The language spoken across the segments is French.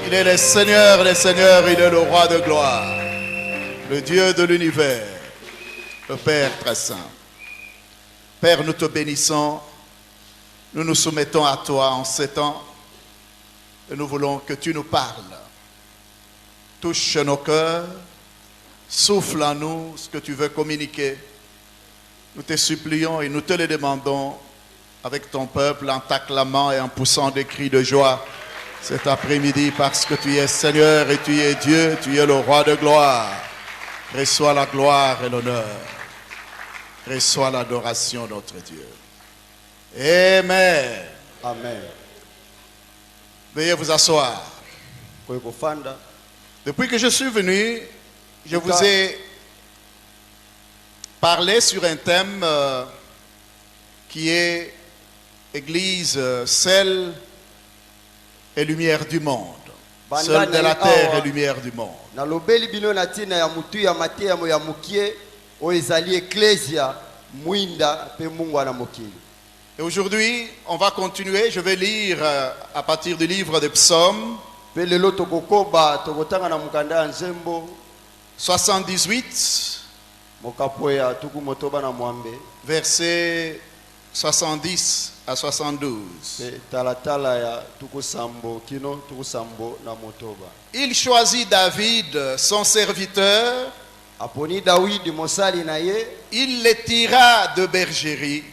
Il est le Seigneur des Seigneurs, il est le roi de gloire, le Dieu de l'univers, le Père très saint. Père, nous te bénissons, nous nous soumettons à toi en ces temps et nous voulons que tu nous parles. Touche nos cœurs, souffle en nous ce que tu veux communiquer. Nous te supplions et nous te le demandons avec ton peuple en t'acclamant et en poussant des cris de joie cet après-midi parce que tu es Seigneur et tu es Dieu, tu es le roi de gloire. Reçois la gloire et l'honneur. Reçois l'adoration, notre Dieu. Amen. Amen. Veuillez vous asseoir. Depuis que je suis venu, je vous ai parlé sur un thème qui est Église, sel et lumière du monde. Seul de la terre et lumière du monde. Et aujourd'hui, on va continuer. Je vais lire à partir du livre des Psaumes 78, versets 70 à 72. Il choisit David, son serviteur. Il les tira de bergerie.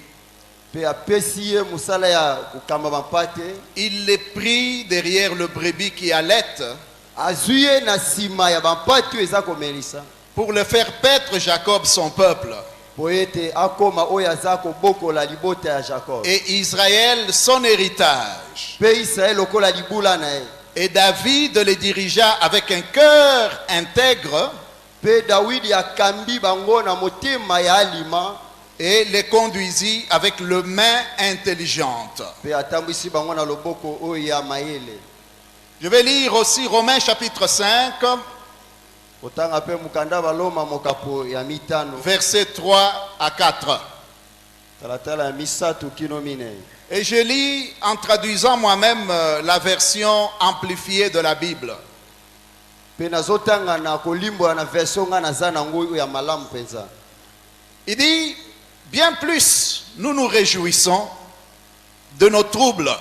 Il les prit derrière le brebis qui allait pour le faire paître Jacob son peuple et Israël son héritage. Et David les dirigea avec un cœur intègre et les conduisit avec le main intelligente. Je vais lire aussi Romains chapitre 5, versets 3 à 4. Et je lis en traduisant moi-même la version amplifiée de la Bible. Il dit, bien plus nous nous réjouissons de nos troubles.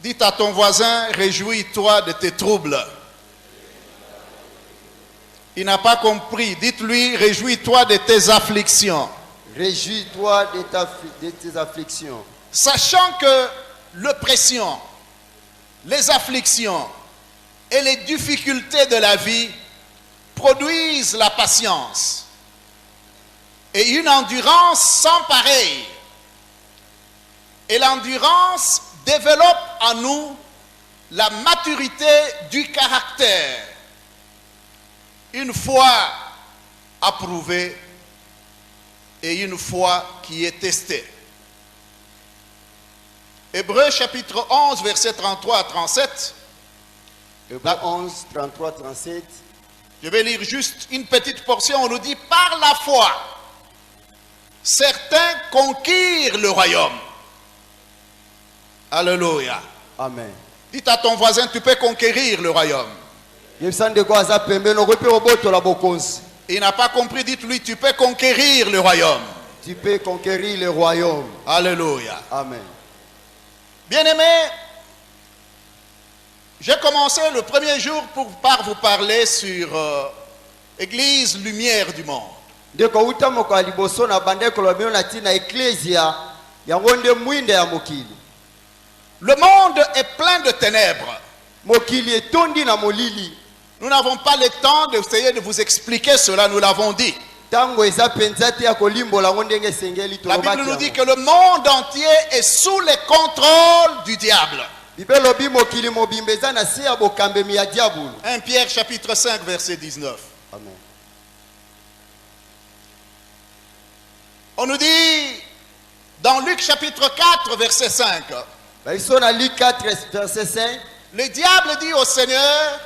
Dites à ton voisin, réjouis-toi de tes troubles. Il n'a pas compris. Dites-lui, réjouis-toi de tes afflictions. Réjouis-toi de tes afflictions. Sachant que l'oppression, les afflictions et les difficultés de la vie produisent la patience et une endurance sans pareille. Et l'endurance développe en nous la maturité du caractère. Une foi approuvée et une foi qui est testée. Hébreux chapitre 11, versets 33 à 37. Hébreux 11, 33, 37. Je vais lire juste une petite portion. On nous dit, par la foi, certains conquirent le royaume. Alléluia. Amen. Dites à ton voisin, tu peux conquérir le royaume. Il n'a pas compris, dites-lui, tu peux conquérir le royaume. Tu peux conquérir le royaume. Alléluia. Amen. Bien-aimés, j'ai commencé le premier jour par vous parler sur Église, lumière du monde. Le monde est plein de ténèbres. Nous n'avons pas le temps d'essayer de vous expliquer cela, nous l'avons dit. La Bible nous dit que le monde entier est sous le contrôle du diable. 1 Pierre chapitre 5 verset 19. Amen. On nous dit dans Luc chapitre 4 verset 5. Le diable dit au Seigneur,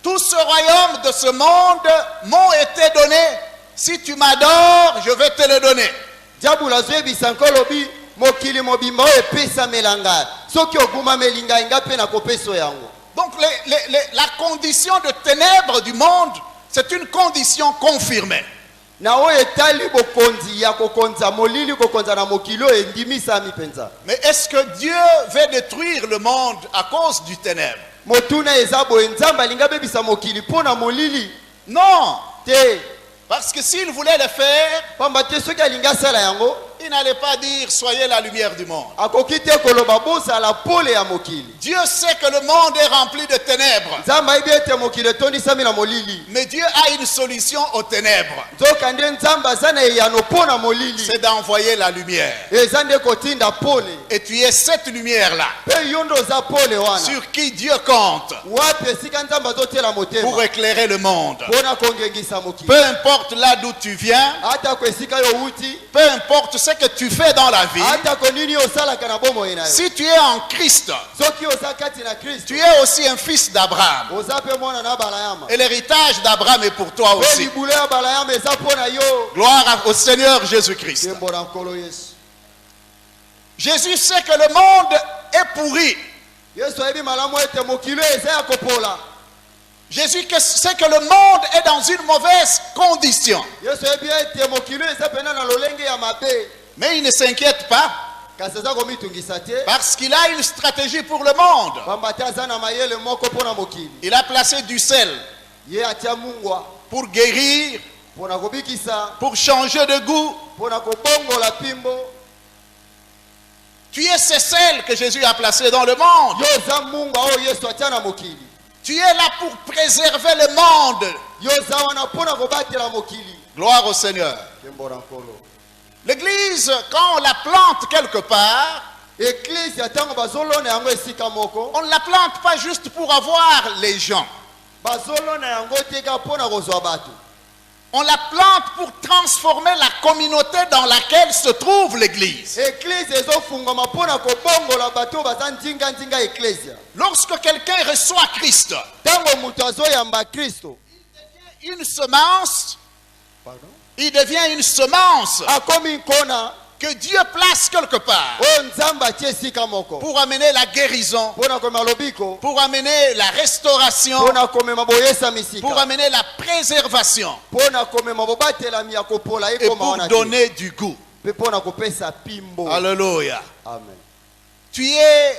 tout ce royaume de ce monde m'ont été donnés. Si tu m'adores, je vais te le donner. mokili mobimba oyo epesamela ngai soki ogumameli ngai nga mpe nakopesa yango. Donc la condition de ténèbres du monde, c'est une condition confirmée. Na oyo etali bokonzi ya kokonza molili kokonza na mokili oyo endimisami mpenza. Mais est-ce que Dieu veut détruire le monde à cause du ténèbre? Motuna eza boye nzambe alinga bebisa mokili mpo na molili? Non. Te. Parce que s'il voulait le faire, pamba te soki alinga asala yango, il n'allait pas dire soyez la lumière du monde. akoki te koloba bozala pole ya mokili. Dieu sait que le monde est rempli de ténèbres. Nzambe ayebi ete mokili etondisami na molili. Mais Dieu a une solution aux ténèbres. Nzoka nde nzambe aza na eyano mpo na molili. C'est d'envoyer la lumière. Eza nde kotinda pole. Et tu es cette lumière-là. Mpe yo ndo oza pole wana. Sur qui Dieu compte. Wapi esika nzambe azotela motema. Pour éclairer le monde. Mpona kongengisa mokili. Peu importe là d'où tu viens. Atako esika yo uti. Peu importe ce que tu fais dans la vie. Atako nini osalaka na bomoi na yo. Si tu es en Christ, soki oza kati na Kristo, tu es aussi un fils d'Abraham. oza pe mwana na Balayama. Et l'héritage d'Abraham est pour toi Pe aussi. libula ya Balayama eza mpo na yo. Gloire au Seigneur Jésus-Christ. Tembo na nkolo Yesu. Jésus sait que le monde est pourri. Yesu ayebi malamu ete mokili eza ya kopola. Jésus sait que le monde est dans une mauvaise condition. Yesu ayebi ete mokili eza pena na lolenge ya mabe. Mais il ne s'inquiète pas. Kasi eza komitungisa te. Parce qu'il a une stratégie pour le monde. Pamba te aza na mayele moko mpo na mokili. Il a placé du sel Ye atia mungwa pour guérir, mpo na kobikisa, pour changer de goût. mpo na kobongola pimbo. Tu es ce sel que Jésus a placé dans le monde. Yo oza mungwa oyo Yesu atia na mokili. Tu es là pour préserver le monde. Yo oza wana mpo na kobatela mokili. Gloire au Seigneur. Tembo na nkolo. L'église, quand on la plante quelque part, Église ya tango bazolona yango esika moko. on ne la plante pas juste pour avoir les gens. Bazolona yango teka mpo na kozwa bato. On la plante pour transformer la communauté dans laquelle se trouve l'église. Église ezofungama mpo na kobongola bato baza nzinga eklesia. Lorsque quelqu'un reçoit Christ, Tango moto azoyamba Kristo, une semence, pardon, il devient une semence akomi nkona que Dieu place quelque part oyo nzambe atie esika moko pour amener la guérison, mpo na komema lobiko, pour amener la restauration, mpo na komema boyesami pour sika, amener la préservation mpo na komema bobatelami ya kopola et ekoma pour wana te, donner du goût. mpe mpo na kopesa pimbo. Alléluia. Amen. Tu es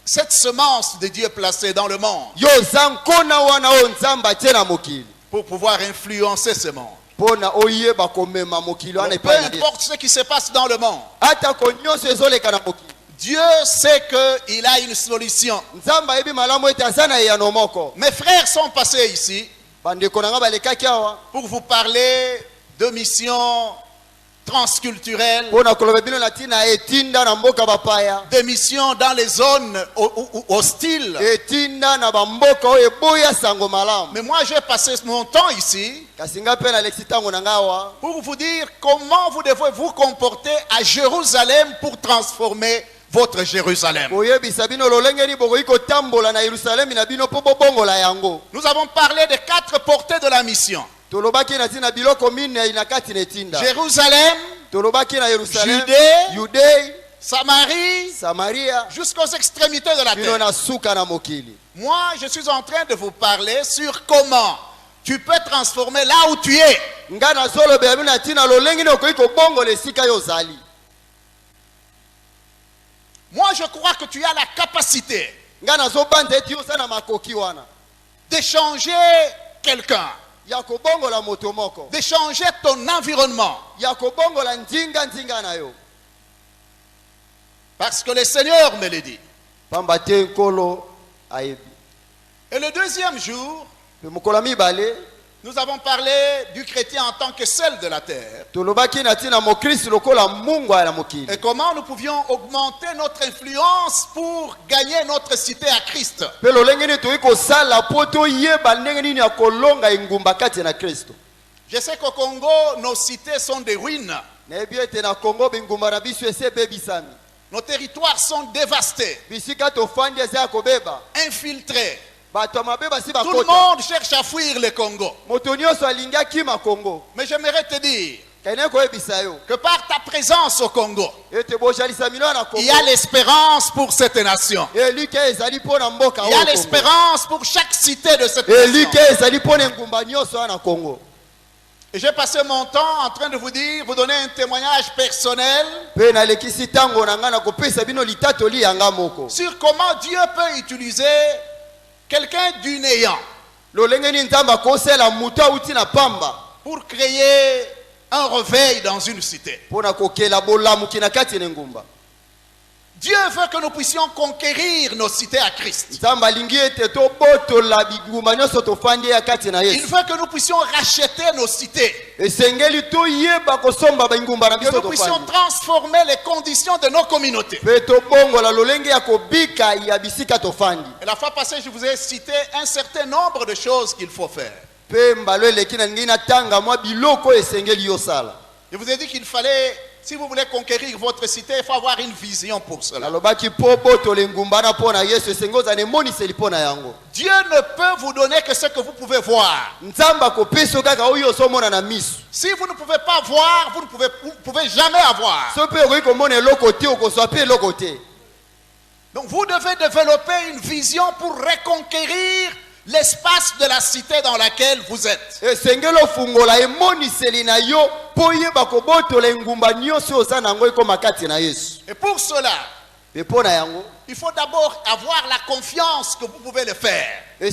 cette semence de Dieu placée dans le monde Yo oza nkona wana oyo nzambe atie na mokili pour pouvoir influencer ce monde. mpo na oyeba komema mokili wana Donc, peu epai na Yesu. importe ce qui se passe dans le monde, Atako nyonso ezoleka na mokili, Dieu sait qu'il a une solution. nzambe ayebi malamu ete aza na eyano moko. Mes frères sont passés ici Bandeko na nga balekaki awa pour vous parler de missions transculturelles, mpo na koloba bino na ntina etinda na mboka bapaya, de missions dans les zones hostiles. etinda na bamboka oyo eboya sango malamu. Mais moi, j'ai passé mon temps ici Kasi nga mpe nalekisi ntango na nga awa pour vous dire comment vous devez vous comporter à Jérusalem pour transformer votre Jérusalem. koyebisa bino lolenge nini bokoki kotambola na Yerusalemi na bino mpo bobongola yango. Nous avons parlé des 4 portées de la mission. Tolobaki na ntina biloko minei na kati na etinda. Jérusalem, Tolobaki na Yerusalem, Judée, Yudei, Samarie, Samaria, jusqu'aux extrémités de la bino terre. na suka na mokili. Moi, je suis en train de vous parler sur comment tu peux transformer là où tu es. Nga nazolobela bino na ntina lolenge nini okoki kobongola esika yo ozali. Moi, je crois que tu as la capacité Nga nazobanda eti oza na makoki wana de changer quelqu'un, ya kobongola moto moko, de changer ton environnement. ya kobongola nzinga na yo. Parce que le Seigneur me le dit. Pamba te nkolo ayebi. Et le deuxième jour, Pe mokolo mibale nous avons parlé du chrétien en tant que sel de la terre. tolobaki na ntina mokristo lokola mungwa na mokili. Et comment nous pouvions augmenter notre influence pour gagner notre cité à Christ. Pe lolenge nini tokoki kosala mpo toyeba ndenge nini ya kolonga engumba kati na Kristo. Je sais qu'au Congo, nos cités sont des ruines. Nayebi ete na Kongo bingumba na biso esi ebebisami. Nos territoires sont dévastés, Bisika tofandi eza ya kobeba. infiltrés. Bato ya mabe basi Tout le bakota. monde cherche à fuir le Congo. Moto nyonso alingi akima Kongo. Mais j'aimerais te dire que par ta présence au Congo, il y il a l'espérance pour cette nation. Il y a l'espérance pour chaque cité de cette nation. Et j'ai passé mon temps en train de vous donner un témoignage personnel sur comment Dieu peut utiliser quelqu'un du néant pour créer un réveil dans une cité. Dieu veut que nous puissions conquérir nos cités à Christ. Il veut que nous puissions racheter nos cités. Que nous puissions transformer les conditions de nos communautés. Et la fois passée, je vous ai cité un certain nombre de choses qu'il faut faire. Je vous ai dit qu'il fallait, si vous voulez conquérir votre cité, il faut avoir une vision pour cela. Dieu ne peut vous donner que ce que vous pouvez voir. Si vous ne pouvez pas voir, vous ne pouvez jamais avoir. Donc vous devez développer une vision pour reconquérir l'espace de la cité dans laquelle vous êtes. Et pour cela, il faut d'abord avoir la confiance que vous pouvez le faire. La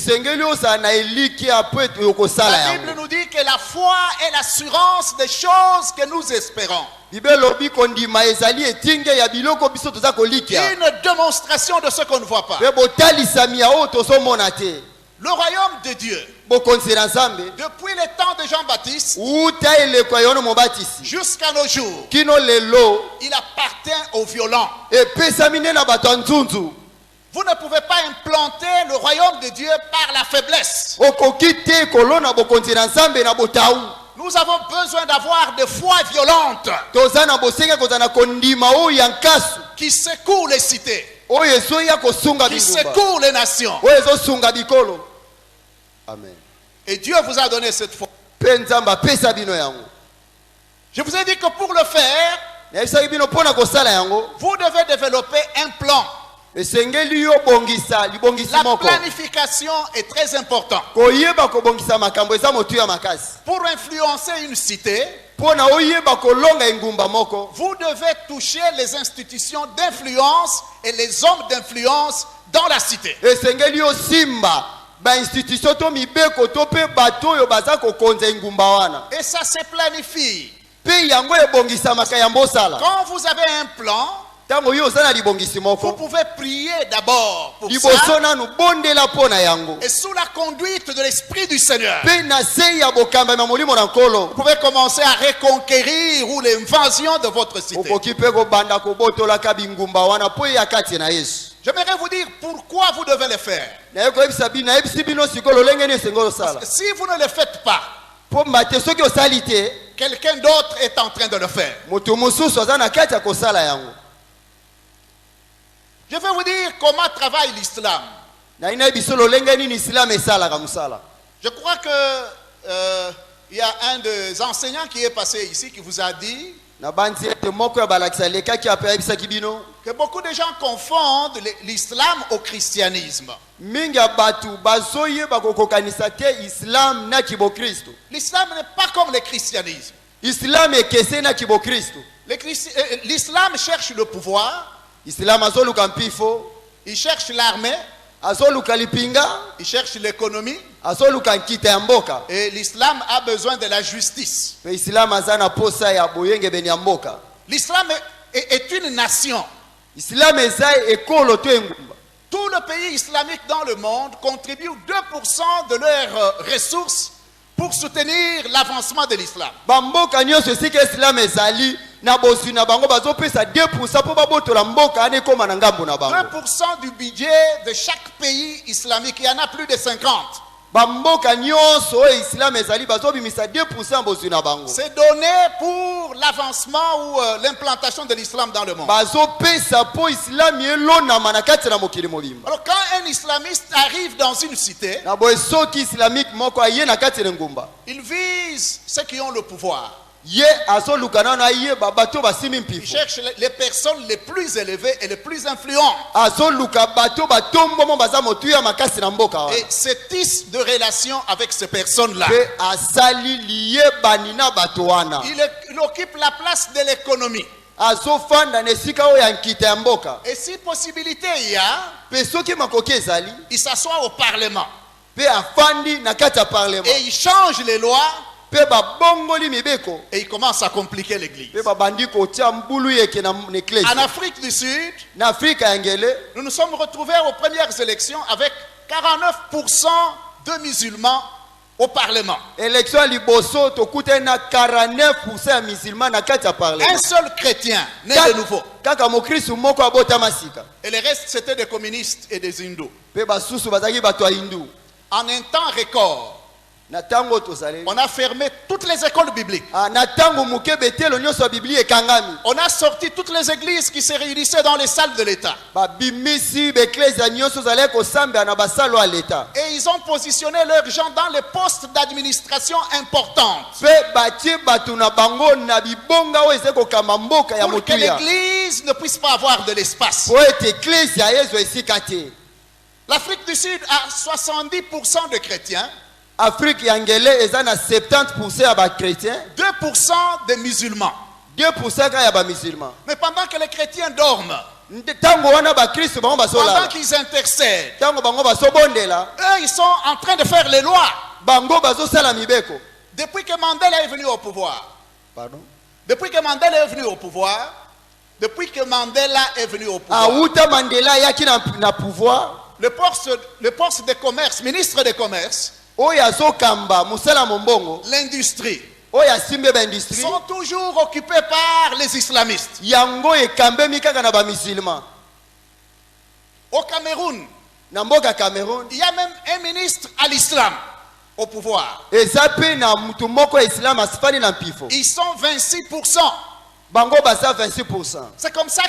Bible nous dit que la foi est l'assurance des choses que nous espérons. Une démonstration de ce qu'on ne voit pas. Le royaume de Dieu, depuis les temps de Jean-Baptiste jusqu'à nos jours, il appartient aux violents. Vous ne pouvez pas implanter le royaume de Dieu par la faiblesse. Nous avons besoin d'avoir des foi violentes qui secouent les cités, qui secouent les nations. Amen. Et Dieu vous a donné cette foi. Je vous ai dit que pour le faire, vous devez développer un plan. La planification est très importante. Pour influencer une cité, vous devez toucher les institutions d'influence et les hommes d'influence dans la cité. Et ça se planifie. Quand vous avez un plan, vous pouvez prier d'abord pour ça, et sous la conduite de l'Esprit du Seigneur, vous pouvez commencer à reconquérir ou l'invasion de votre cité. J'aimerais vous dire pourquoi vous devez le faire. Parce que si vous ne le faites pas, quelqu'un d'autre est en train de le faire. Je vais vous dire comment travaille l'islam. Je crois que il y a un des enseignants qui est passé ici qui vous a dit que beaucoup de gens confondent l'islam au christianisme. L'islam n'est pas comme le christianisme. L'islam cherche le pouvoir. Il cherche l'armée. Il cherche l'économie. Et l'islam a besoin de la justice. L'islam est une nation. Tout le pays islamique dans le monde contribue 2% de leurs ressources pour soutenir l'avancement de l'islam. 2% du budget de chaque pays islamique, il y en a plus de 50. C'est donné pour l'avancement ou l'implantation de l'islam dans le monde. Alors quand un islamiste arrive dans une cité, il vise ceux qui ont le pouvoir. ye azoluka nano ayeba bato basimi Il mpifu cherche les personnes les plus élevées et les plus influentes. azoluka bato batombomo baza motuya makasi na mboka wana Et se tisse de relations avec ces personnes-là. pe asali liyebani na bato wana Il occupe la place de l'économie. azofanda na esika oyo ya nkita ya mboka Et si possibilité il y a, pe soki makoki ezali il s'assoit au Parlement. pe afandi na kati ya parlement Et il change les lois pe babongoli mibeko et il commence à compliquer l'église. pe babandi kotia mbulu yeke na eklesi En Afrique du Sud, na afrika ya ngele nous nous sommes retrouvés aux premières élections avec 49% de musulmans au Parlement. élection ya liboso tokutani na 49% ya musulman na kati ya Un parlement seul chrétien né de nouveau. kaka mokristu moko abotama sika Et le reste, c'était des communistes et des hindous. pe basusu bazalaki bato ya hindu En un temps record, na ntango tozaleli on a fermé toutes les écoles bibliques. na ntango moke betelo nyonso ya biblia ekangami On a sorti toutes les églises qui se réunissaient dans les salles de l'État. babimisi baeklezia nyonso ozalaki kosambela na basalo ya leta Et ils ont positionné leurs gens dans les postes d'administration importants. pe batie bato na bango na bibonga oyo ezali kokamba mboka ya Pour que motuya l'église ne puisse pas avoir de l'espace. po ete eklezia ezwa esika te L'Afrique du Sud a 70% de chrétiens, afrique ya ngele eza na 70% ya bakretien 2% de musulmans. 2% kaka ya bamusulman Mais pendant que les chrétiens dorment, ntango wana bakristu bango pendant bazolala qu'ils intercèdent, ntango bango bazobondela eux, ils sont en train de faire les lois. bango bazosala mibeko Depuis que Mandela est venu au pouvoir, pardon depuis que Mandela est venu au pouvoir, auta mandela ayaki na pouvoir le poste de commerce, ministre de commerce, oyo azokamba mosala mombongo l'industrie, oyo asimbe baindustrie sont toujours occupés par les islamistes. yango ekambemi kaka na bamusulman Au Cameroun, na mboka Cameroun il y a même un ministre à l'islam au pouvoir. eza pe na mutu moko ya islam asifani na mpifo Ils sont 26%. bango baza 26%. C'est comme ça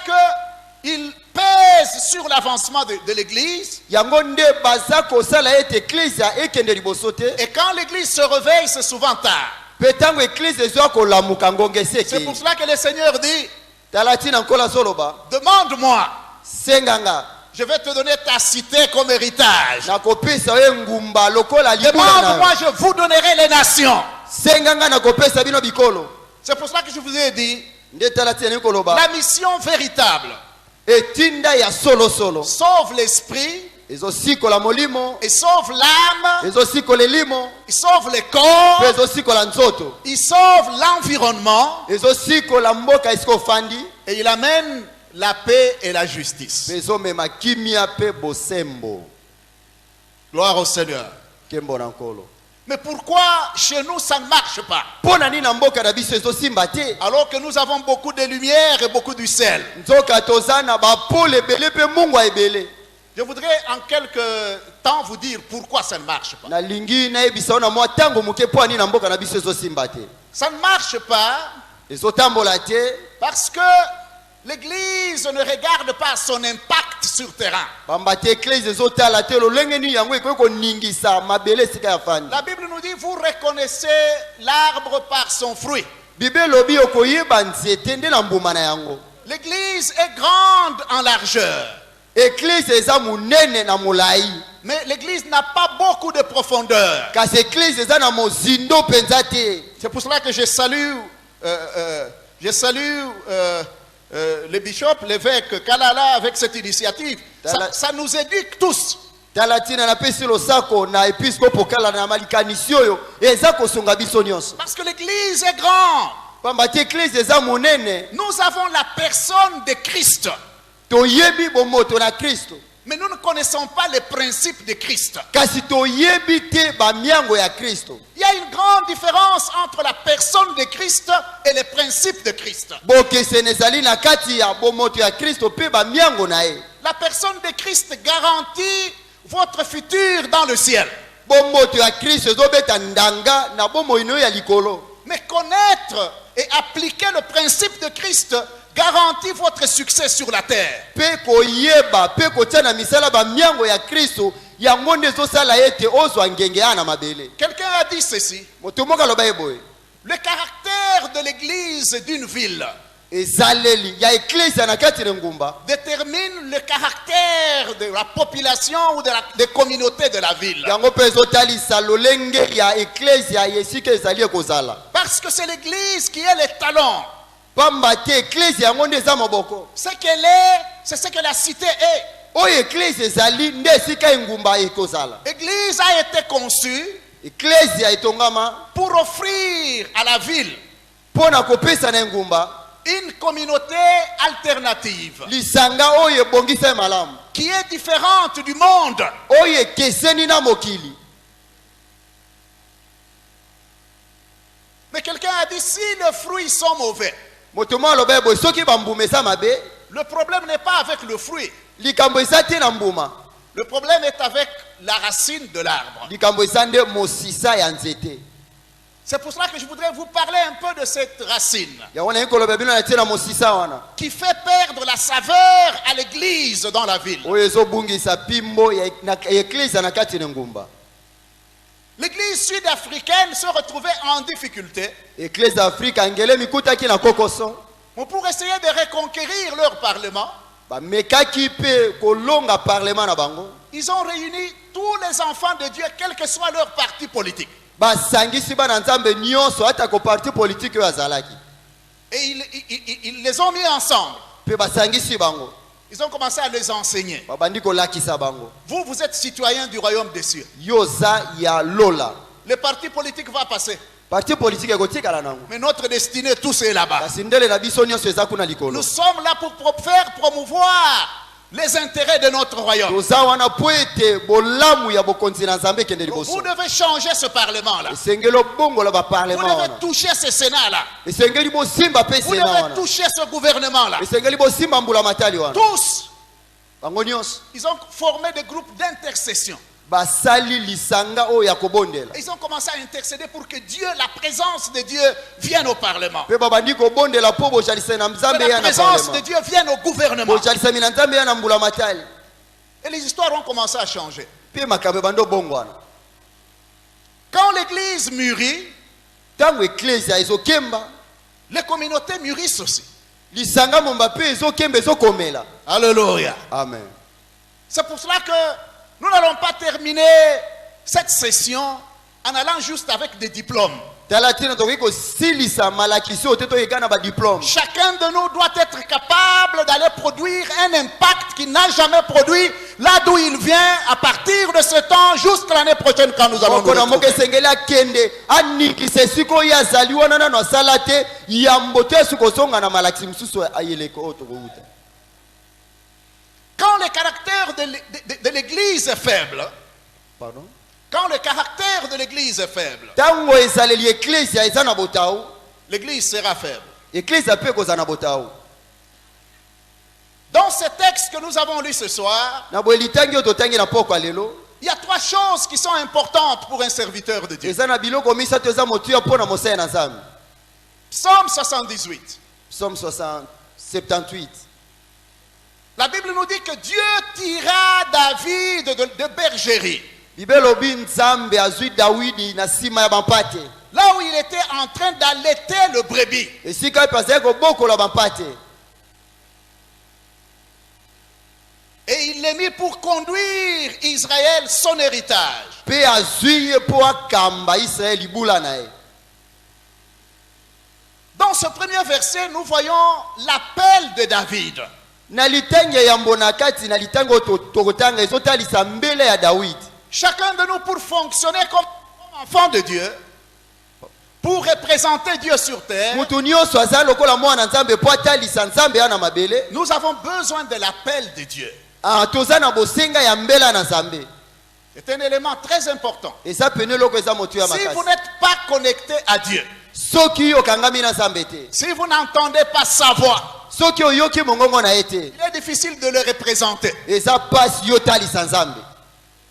qu'ils pèsent sur l'avancement de l'église. yango nde baza kosala ete eklezia ekende liboso te Et quand l'église se réveille, c'est souvent tard. pe ntango eklezia ezwa kolamuka ngonga C'est eseke pour cela que le Seigneur dit, tala ntina nkola azoloba demande-moi, senganga je vais te donner ta cité comme héritage. nakopesa yo ngumba lokola libula Demande-moi, na je vous donnerai les nations. senganga nakopesa bino bikolo C'est pour cela que je vous ai dit, nde tala ntina nikoloba la mission véritable etinda ya solosolo sauve l'esprit, ezosikola molimo et sauve l'âme, ezosikola elimo il sauve le pe corps, ezosikola nzoto il sauve l'environnement, ezosikola mboka esika ofandi et il amène la paix et la justice. pe ezomema kimia pe bosembo Gloire au Seigneur. nkembo na nkolo Mais pourquoi chez nous ça ne marche pas? mpo na nini na mboka na biso ezosimba te Alors que nous avons beaucoup de lumière et beaucoup du sel. nzoka toza na bapole ebele mpe mungwa ebele Je voudrais en quelques temps vous dire pourquoi ça ne marche pas. nalingi nayebisa yo na mwa ntango moke mpo ani na mboka na biso ezosimba te Ça ne marche pas ezotambola te parce que l'Église ne regarde pas son impact sur terrain. pamba te eklise ezotala te lolenge nini yango ekoki koningisa mabele esika ya fandi La Bible nous dit, vous reconnaissez l'arbre par son fruit. bible elobi okoyeba nzete nde na mbuma na yango L'Église est grande en largeur, eklise eza monene na molai mais l'Église n'a pas beaucoup de profondeur. kasi eklise eza na mozindo mpenza te C'est pour cela que je salue le bishop, l'évêque Kalala avec cette initiative. Ça nous éduque tous. tala ntina napesi losako na episkopo kala na malikanisi oyo eza kosunga biso nyonso Parce que l'Église est grande. pamba te eklise eza monene Nous avons la personne de Christ, toyebi bomoto na kristo mais nous ne connaissons pas les principes de Christ. kasi toyebi te bamiango ya kristo Il y a une grande différence entre la personne de Christ et les principes de Christ. bokeseni ezali na kati ya bomoto ya kristo mpe bamiango na ye La personne de Christ garantit votre futur dans le ciel. bomoto ya kristo ezobeta ndanga na bomoi no ya likolo Mais connaître et appliquer le principe de Christ garantit votre succès sur la terre. mpe koyeba mpe kotia na misala bamiango ya kristo yango nde ezosala ete ozwa ngenge ya na mabele Quelqu'un a dit ceci. moto moko aloba ye boye Le caractère de l'église d'une ville ezaleli ya eklezia na kati na ngumba détermine le caractère de la population ou des communautés de la ville. yango mpe ezotalisa lolenge ya eklezia esika ezali ekozala Parce que c'est l'église qui est le talon. pamba te eklezia yango nde eza moboko Ce qu'elle est, c'est ce que la cité est. oyo eklezia ezali nde esika engumba ekozala. L'église a été conçue Eklezia etongama pour offrir à la ville mpo na kopesa na engumba une communauté alternative lisanga oyo ebongisa malamu qui est différente du monde. oyo ekeseni na mokili. Mais quelqu'un a dit, si les fruits sont mauvais, moto moko aloba boye soki bambuma eza mabe le problème n'est pas avec le fruit. likambo eza te na mbuma, Le problème est avec la racine de l'arbre. likambo eza nde mosisa ya nzete. C'est pour cela que je voudrais vous parler un peu de cette racine yango nayi koloba bino na tie na mosisa wana qui fait perdre la saveur à l'église dans la ville. oyo ezobungisa pimbo ya eklezia na kati na ngumba. L'église sud-africaine se retrouvait en difficulté, eklezia afrika ngele mikutaki na kokoso mais pour essayer de reconquérir leur parlement, bamekaki mpe kolonga parlement na bango. ils ont réuni tous les enfants de Dieu, quel que soit leur parti politique. basangisi bana nzambe nyonso ata ko parti politique oyo azalaki Et ils les ont mis ensemble. mpe basangisi bango Ils ont commencé à les enseigner. babandi kolakisa bango. Vous êtes citoyens du royaume des cieux. yoza ya lola Le parti politique va passer. parti politique ekotikala nango Mais notre destinée, tout c'est là-bas. kasi ndele na biso nyonso eza kuna likolo. Nous sommes là pour faire promouvoir les intérêts de notre royaume. toza wana po ete bolamu ya bokonzi na nzambe ekende liboso. Vous devez changer ce parlement-là. esengeli obongola Vous baparlement devez wana toucher ce Sénat-là. esengeli bosimba mpe Vous sena devez wana toucher ce gouvernement-là. esengeli bosimba mbula matali wana Tous, bango nyonso ils ont formé des groupes d'intercession. basali lisanga oyo ya kobondela Ils ont commencé à intercéder pour que Dieu, la présence de Dieu, vienne au Parlement. mpe babandi kobondela mpo bozalisa na Que nzambe la ya na présence de parlement Dieu vienne au gouvernement. bozalisami na nzambe ya na mbula matali Et les histoires ont commencé à changer. mpe makambo ebandi obongwana. Quand l'église mûrit, ntango eklezia ezokemba les communautés mûrissent aussi. lisanga momba mpe ezokemba ezokomela. Alléluia. Amen. C'est pour cela que nous n'allons pas terminer cette session en allant juste avec des diplômes. tala tina tokoki kosilisa malakisi oyo te toyeka na badiplome. Chacun de nous doit être capable d'aller produire un impact qu'il n'a jamais produit là d'où il vient à partir de ce temps jusqu'à l'année prochaine quand nous allons nous moko na moko retrouver. esengeli akende anikisa esika oyo azali wana nano asala te yambo te esi kozonga na malakisi mosusu ayeleka oyo tokouta. Quand le caractère de l'église est faible, Pardon? quand le caractère de l'église est faible, ntango ezaleli eklezia eza na botao l'église sera faible. eklezia mpe ekozala na botao. Dans ce texte que nous avons lu ce soir, na boye litangi oyo totangi na pokwa lelo il y a trois choses qui sont importantes pour un serviteur de Dieu. eza na biloko misato eza motuya mpo na mosali na nzambe. Psaume 78. Psaume 78. La Bible nous dit que Dieu tira David de bergerie. Bible elobi nzambe azwi dawidi na nsima ya bampate Là où il était en train d'allaiter le brebis. esika epe azali kobokola bampate Et il l'a mis pour conduire Israël son héritage. mpe azwi ye mpo akamba israeli libula na ye. Dans ce premier verset, nous voyons l'appel de David. na litangi ya yambo na kati na litangi oyo tokotanga ezotalisa mbele ya dawidi. Chacun de nous, pour fonctionner comme enfant de Dieu, pour représenter Dieu sur terre, mutu nyonso azali lokola mwana nzambe mpo atalisa nzambe ya na mabele. nous avons besoin de l'appel de Dieu. toza na bosenga ya mbela na nzambe. C'est un élément très important. eza pene eloko eza motu ya Si vous makasi. n'êtes pas connecté à Dieu, soki okangami na nzambe te, si vous n'entendez pas sa voix, soki oyoki mongongo na ye te, il est difficile de le représenter. eza pasi yo talisa nzambe.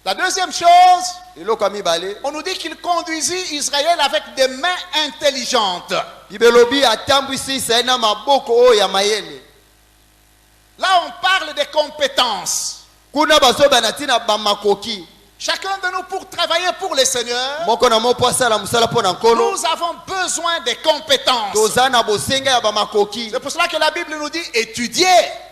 La deuxième chose, eloko ya mibale on nous dit qu'il conduisit Israël avec des mains intelligentes. bibelobi atambwisi israeli na maboko oyo ya mayele. Là, on parle des compétences. kuna bazoba na ntina bamakoki. Chacun de nous, pour travailler pour le Seigneur, moko na mo po asala musala po na nkolo nous avons besoin des compétences. toza na bosenga ya bamakoki. C'est pour cela que la Bible nous dit étudier.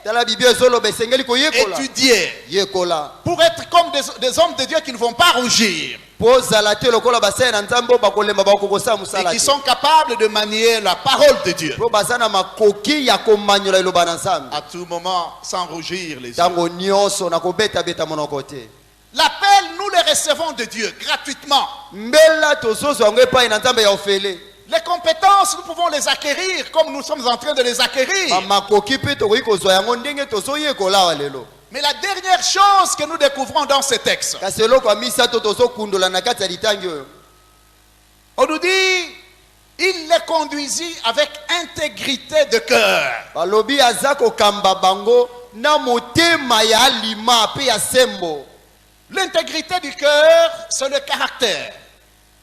Tala bible ezoloba esengeli koyekola Étudier. yekola Pour être comme des hommes de Dieu qui ne vont pas rougir. po ozala te lokola basali na nzambe oyo bakolemba bakokosala Et musala qui te sont capables de manier la parole de Dieu. po baza na makoki ya komanyola eloba na nzambe À tout moment, sans rougir les yeux. ntango nyonso na kobetabeta monoko te. L'appel, nous le recevons de Dieu gratuitement. mbela tozozwa yango epai na nzambe ya ofele. Les compétences, nous pouvons les acquérir comme nous sommes en train de les acquérir. bamakoki mpe tokoki kozwa yango ndenge tozoyekola awa lelo. Mais la dernière chose que nous découvrons dans ce texte, kasi eloko ya misato tozokundola na kati ya litangi oyo on nous dit, il les conduisit avec intégrité de cœur. balobi aza kokamba bango na motema ya alima mpe ya sembo. L'intégrité du cœur, c'est le caractère.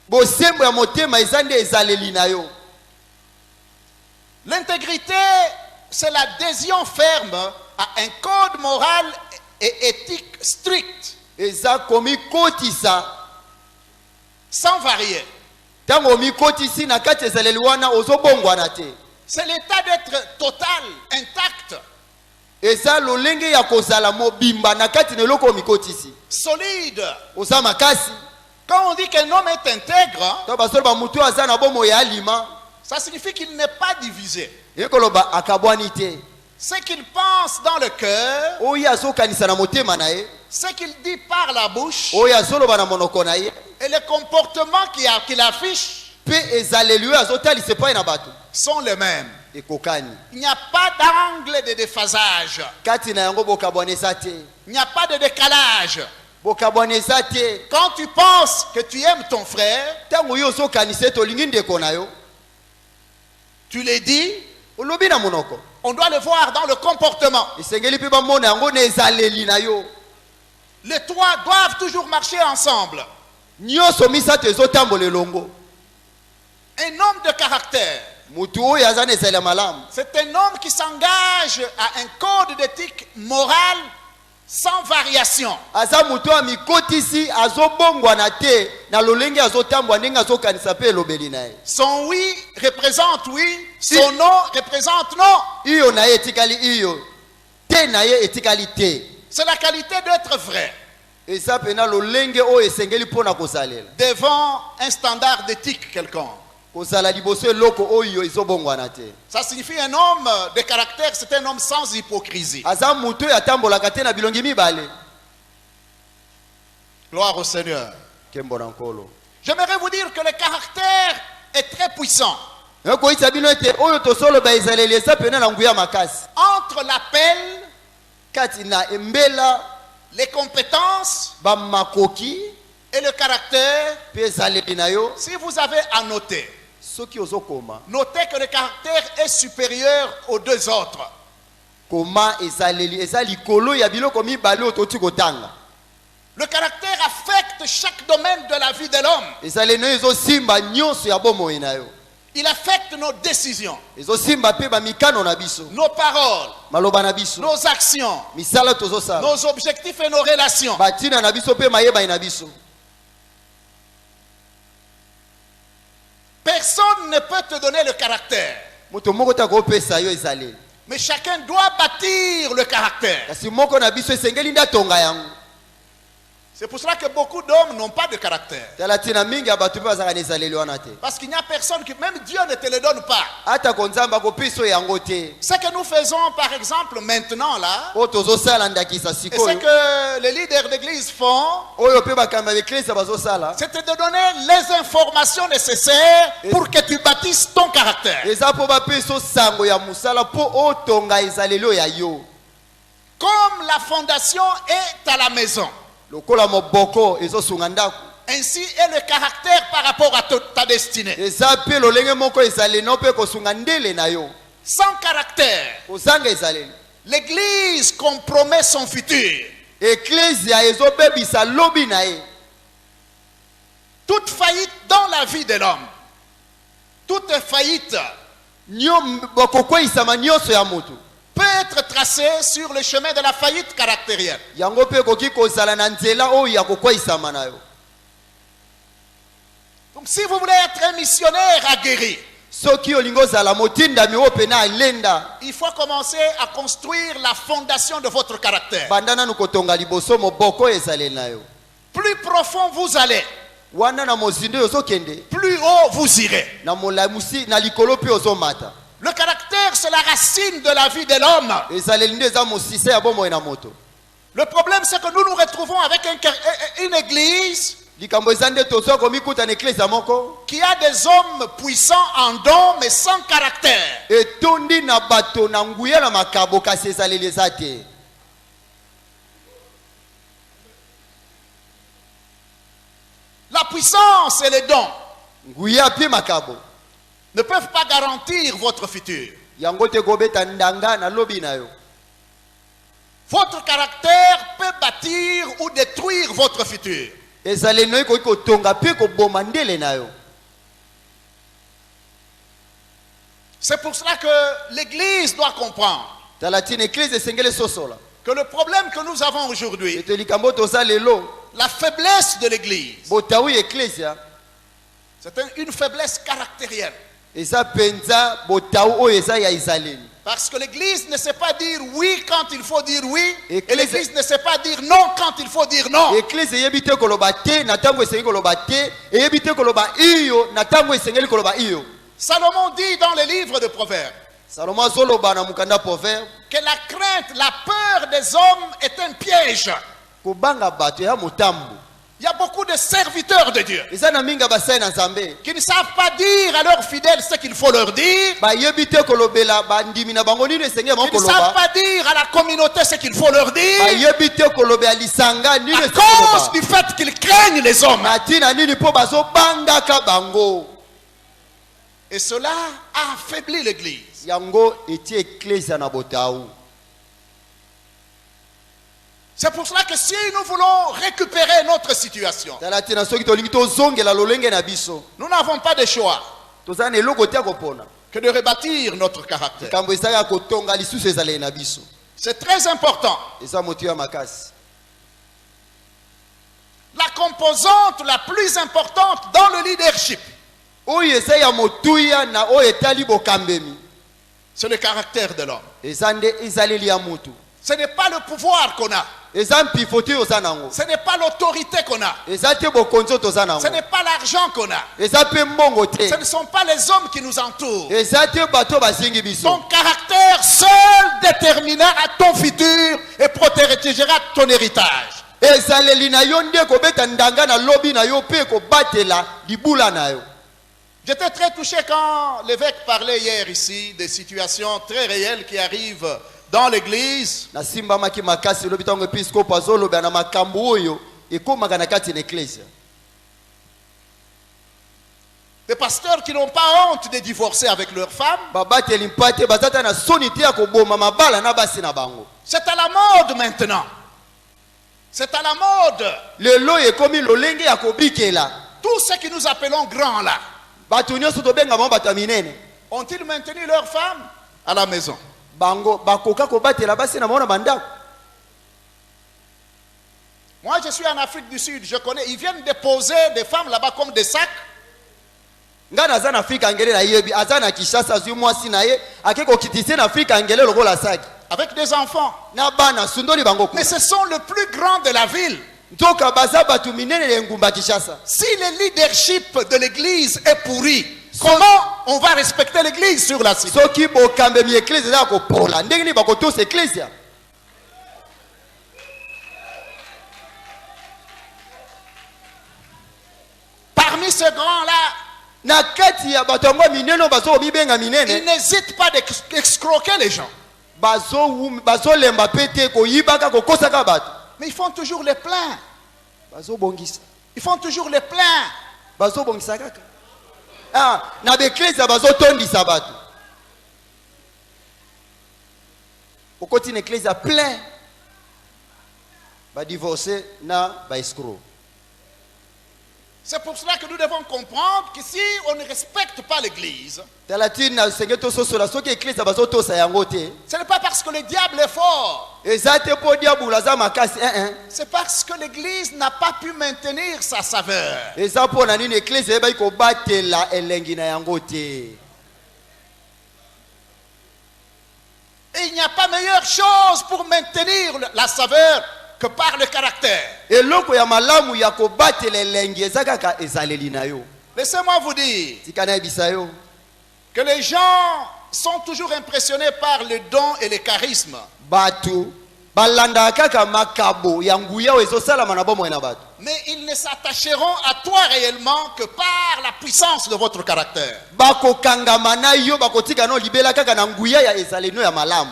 bosembo ya motema eza nde ezaleli na yo. L'intégrité, c'est l'adhésion ferme à un code moral et éthique strict, eza komikotisa sans varier. ntango omikotisi na kati ezaleli wana ozobongwana te. C'est l'état d'être total, intact, eza lolenge ya kozala mobimba na kati na eloko omikotisi solide. oza makasi. Quand on dit qu'un homme est intègre, to basolo bamutu aza na bomo ya alima ça signifie qu'il n'est pas divisé. ekoloba akabwani te. Ce qu'il pense dans le cœur, oyo azokanisa na motema na ye, ce qu'il dit par la bouche oyo azoloba na monoko na ye, et les comportements qu'il affiche mpe ezaleli oyo azotalisa epai na bato sont les mêmes. ekokani. Il n'y a pas d'angle de déphasage. kati na yango bokabwana eza te. Il n'y a pas de décalage. bokabwana eza te. Quand tu penses que tu aimes ton frère, ntango yo ozokanisa ete olingi ndeko na yo, tu le dis, olobi na monoko. on doit le voir dans le comportement. esengeli mpe bamona yango na ezaleli na yo. Les trois doivent toujours marcher ensemble. nyonso misato ezotambola elongo. Un homme de caractère, mutu oyo aza na ezali ya malamu c'est un homme qui s'engage à un code d'éthique morale sans variation. aza mutu oyo amikotisi azobongwana te na lolenge azotambwa ndenge azokanisa mpe elobeli na ye. Son oui représente oui, son non représente non. iyo na ye etikali iyo, te na ye etikali te. C'est la qualité d'être vrai eza pena lolenge oyo esengeli mpo na kosalela devant un standard d'éthique quelconque. kozala liboso eloko oyo ezobongwana te. Ça signifie un homme de caractère, c'est un homme sans hypocrisie. aza mutu oyo atambolaka te na bilongi mibale. Gloire au Seigneur. kembo na nkolo. J'aimerais vous dire que le caractère est très puissant. ekoyisa bino ete oyo tosoloba ezaleli eza pena na nguya makasi. Entre l'appel, kati na embela les compétences bamakoki et le caractère, mpe ezaleli na yo, si vous avez à noter, soki ozokoma notez que le caractère est supérieur aux deux autres. koma ezaleli eza likolo ya biloko mibale oyo toti kotanga. Le caractère affecte chaque domaine de la vie de l'homme. ezaleli no ezosimba nyonso ya bomoi na yo. Il affecte nos décisions, ezosimba mpe bamikano na biso, nos paroles, maloba na biso, nos actions, misala tozosala, nos objectifs et nos relations. batina na biso mpe mayebani na biso. Personne ne peut te donner le caractère, moto moko te akopesa yo ezaleli, mais chacun doit bâtir le caractère. kasi moko na biso esengeli nde atonga yango. C'est pour cela que beaucoup d'hommes n'ont pas de caractère. tala tina mingi ya bato mpe bazalaka na ezaleli wana te. Parce qu'il n'y a personne qui, même Dieu ne te le donne pas. atako nzambe akopesa oyo yango te. Ce que nous faisons, par exemple, maintenant là, oyo tozosala ndakisa et ce sikoyo que les leaders d'église font, oyo mpe bakamba ya eklesa bazosala, c'est de te donner les informations nécessaires pour que tu bâtisses ton caractère. eza mpo bapesa sango ya mosala mpo otonga ezaleli oyo ya yo. Comme la fondation est à la maison, lokola moboko ezosunga ndako, ainsi est le caractère par rapport à ta destinée. eza mpe lolenge moko ezaleli no mpe kosunga ndele na yo. Sans caractère, kozanga ezaleli, l'église compromet son futur. eklezia ezobebisa lobi na ye. Toute faillite dans la vie de l'homme, toute faillite bakokweyisama nyonso ya moto peut être tracé sur le chemin de la faillite caractérielle. yango pe koki kozala na nzela oyo ya kokwaisama na yo. Donc si vous voulez être un missionnaire aguerri, soki olingi ozala motindami oyo pena alenda, il faut commencer à construire la fondation de votre caractère. banda nanu kotonga liboso moboko oyo ezaleli na yo. Plus profond vous allez, wana na mozindo oyo ozokende, plus haut vous irez. na molamusi na likolo mpe ozomata. Le caractère, c'est la racine de la vie de l'homme. ezaleli nde eza mosise ya bomoi na moto. Le problème, c'est que nous nous retrouvons avec une église likambo eza nde tozwa komikuta na eklezia moko qui a des hommes puissants en don, mais sans caractère. etondi na bato na nguya na makabo kasi ezaleli eza te. La puissance et les dons nguya mpe makabo ne peuvent pas garantir votre futur. yango te kobeta ndanga na lobi na yo. Votre caractère peut bâtir ou détruire votre futur. ezaleli no ekoki kotonga mpe koboma ndele na yo. C'est pour cela que l'Église doit comprendre tala tina eklezia esengeli esosola que le problème que nous avons aujourd'hui, ete likambo toza lelo la faiblesse de l'Église, botawi eklezia c'est une faiblesse caractérielle. eza mpenza botawi oyo eza ya ezaleli. Parce que l'Église ne sait pas dire oui quand il faut dire oui, et Église- l'Église ne sait pas dire non quand il faut dire non. eklezia eyebi te koloba te na ntango esengeli koloba te, eyebi te koloba iyo na ntango esengeli koloba iyo. Salomon dit dans le livre de Proverbes salomo azoloba na mokanda proverbe que la crainte, la peur des hommes est un piège. kobanga bato ya motambu. Il y a beaucoup de serviteurs de Dieu eza na mingi ya basali na nzambe qui ne savent pas dire à leurs fidèles ce qu'il faut leur dire, bayebi te kolobela bandimi na bango nini esengeli bango qui ne savent koloba, pas dire à la communauté ce qu'il faut leur dire, bayebi te kolobela lisanga nini à esengeli cause koloba. du fait qu'ils craignent les hommes. na ntina nini mpo bazobangaka bango. Et cela a affaibli l'Église. yango etie eklezia na botawu. C'est pour cela que si nous voulons récupérer notre situation, tala tina soki tolingi tozongela lolenge na biso, nous n'avons pas de choix toza na eloko te ya kopona. que de rebâtir notre caractère. likambo ezali ya kotonga lisusu ezaleli na biso, C'est très important. eza motu ya makasi. La composante la plus importante dans le leadership, oyo eza ya motuya na oyo etali bokambemi, c'est le caractère de l'homme. eza nde ezaleli ya mutu. Ce n'est pas le pouvoir qu'on a. eza mpifo te oza nango, Ce n'est pas l'autorité qu'on a. eza te bokonzi oyo toza nango, Ce n'est pas l'argent qu'on a. eza mpe mbongo te, Ce ne sont pas les hommes qui nous entourent. eza te bato bazingi biso. Ton caractère seul déterminera ton futur et protégera ton héritage. ezaleli na yo nde kobeta ndanga na lobi na yo mpe kobatela libula na yo. J'étais très touché quand l'évêque parlait hier ici des situations très réelles qui arrivent dans l'église. nasimbamaki makasi lobi ntango episkopo azoloba na makambo oyo ekomaka na kati na eklezia. Des pasteurs qui n'ont pas honte de divorcer avec leurs femmes. babateli mpa te baza ta na soni te ya koboma mabala na basi na bango. C'est à la mode maintenant. C'est à la mode. lelo ekomi lolenge ya kobikela. Tous ceux que nous appelons grands là, bato nyonso tobenga bango bato ya minene, ont-ils maintenu leurs femmes à la maison? bango bakoka kobatela basi na bango na bandako. Moi, je suis en Afrique du Sud, je connais. Ils viennent déposer des femmes là-bas comme des sacs. nga naza na afrika ngele na yebi aza na kishasa azwi mwasi na ye ake kokitise na afrika ngele lokola saki Avec des enfants. na bana sundoli bango Mais kuna. ce sont les plus grands de la ville. nzoka baza bato minene ya engumba kishasa. Si le leadership de l'église est pourri, comment on va respecter l'église sur la cité? soki bokambemi eklezia eza ya kopola ndenge nini bakotosa eklezia. Parmi ces grands-là, na kati ya bato yango minene oyo bazokomibenga ils minene, n'hésitent pas d'escroquer les gens. bazolemba mpe te koyibaka kokosaka bato. Mais ils font toujours les pleins. bazobongisa Ils font toujours les pleins. bazobongisa kaka. Na beklezia bazotondisa bato. okoti na eklezia plein badivorce na baescro. C'est pour cela que nous devons comprendre que si on ne respecte pas l'église, Talatine na senge to sosola soki église bazo to sa yango te. ce n'est pas parce que le diable est fort. Ezate po diable za makasi C'est parce que l'église n'a pas pu maintenir sa saveur. Eza po na nini église eba ko batela elengi na yango te. Et il n'y a pas meilleure chose pour maintenir la saveur que par le caractère. Eloko ya malamu ya ko batela elengi ezaka ka ezaleli na yo. Laissez-moi vous dire Tikana ebisa yo. que les gens sont toujours impressionnés par les dons et les charismes. Batu balanda kaka makabo ya nguya ezosala na bomo na batu. Mais ils ne s'attacheront à toi réellement que par la puissance de votre caractère. Bako kangamana yo bakotika no libela kaka na nguya ya ezaleno ya malamu.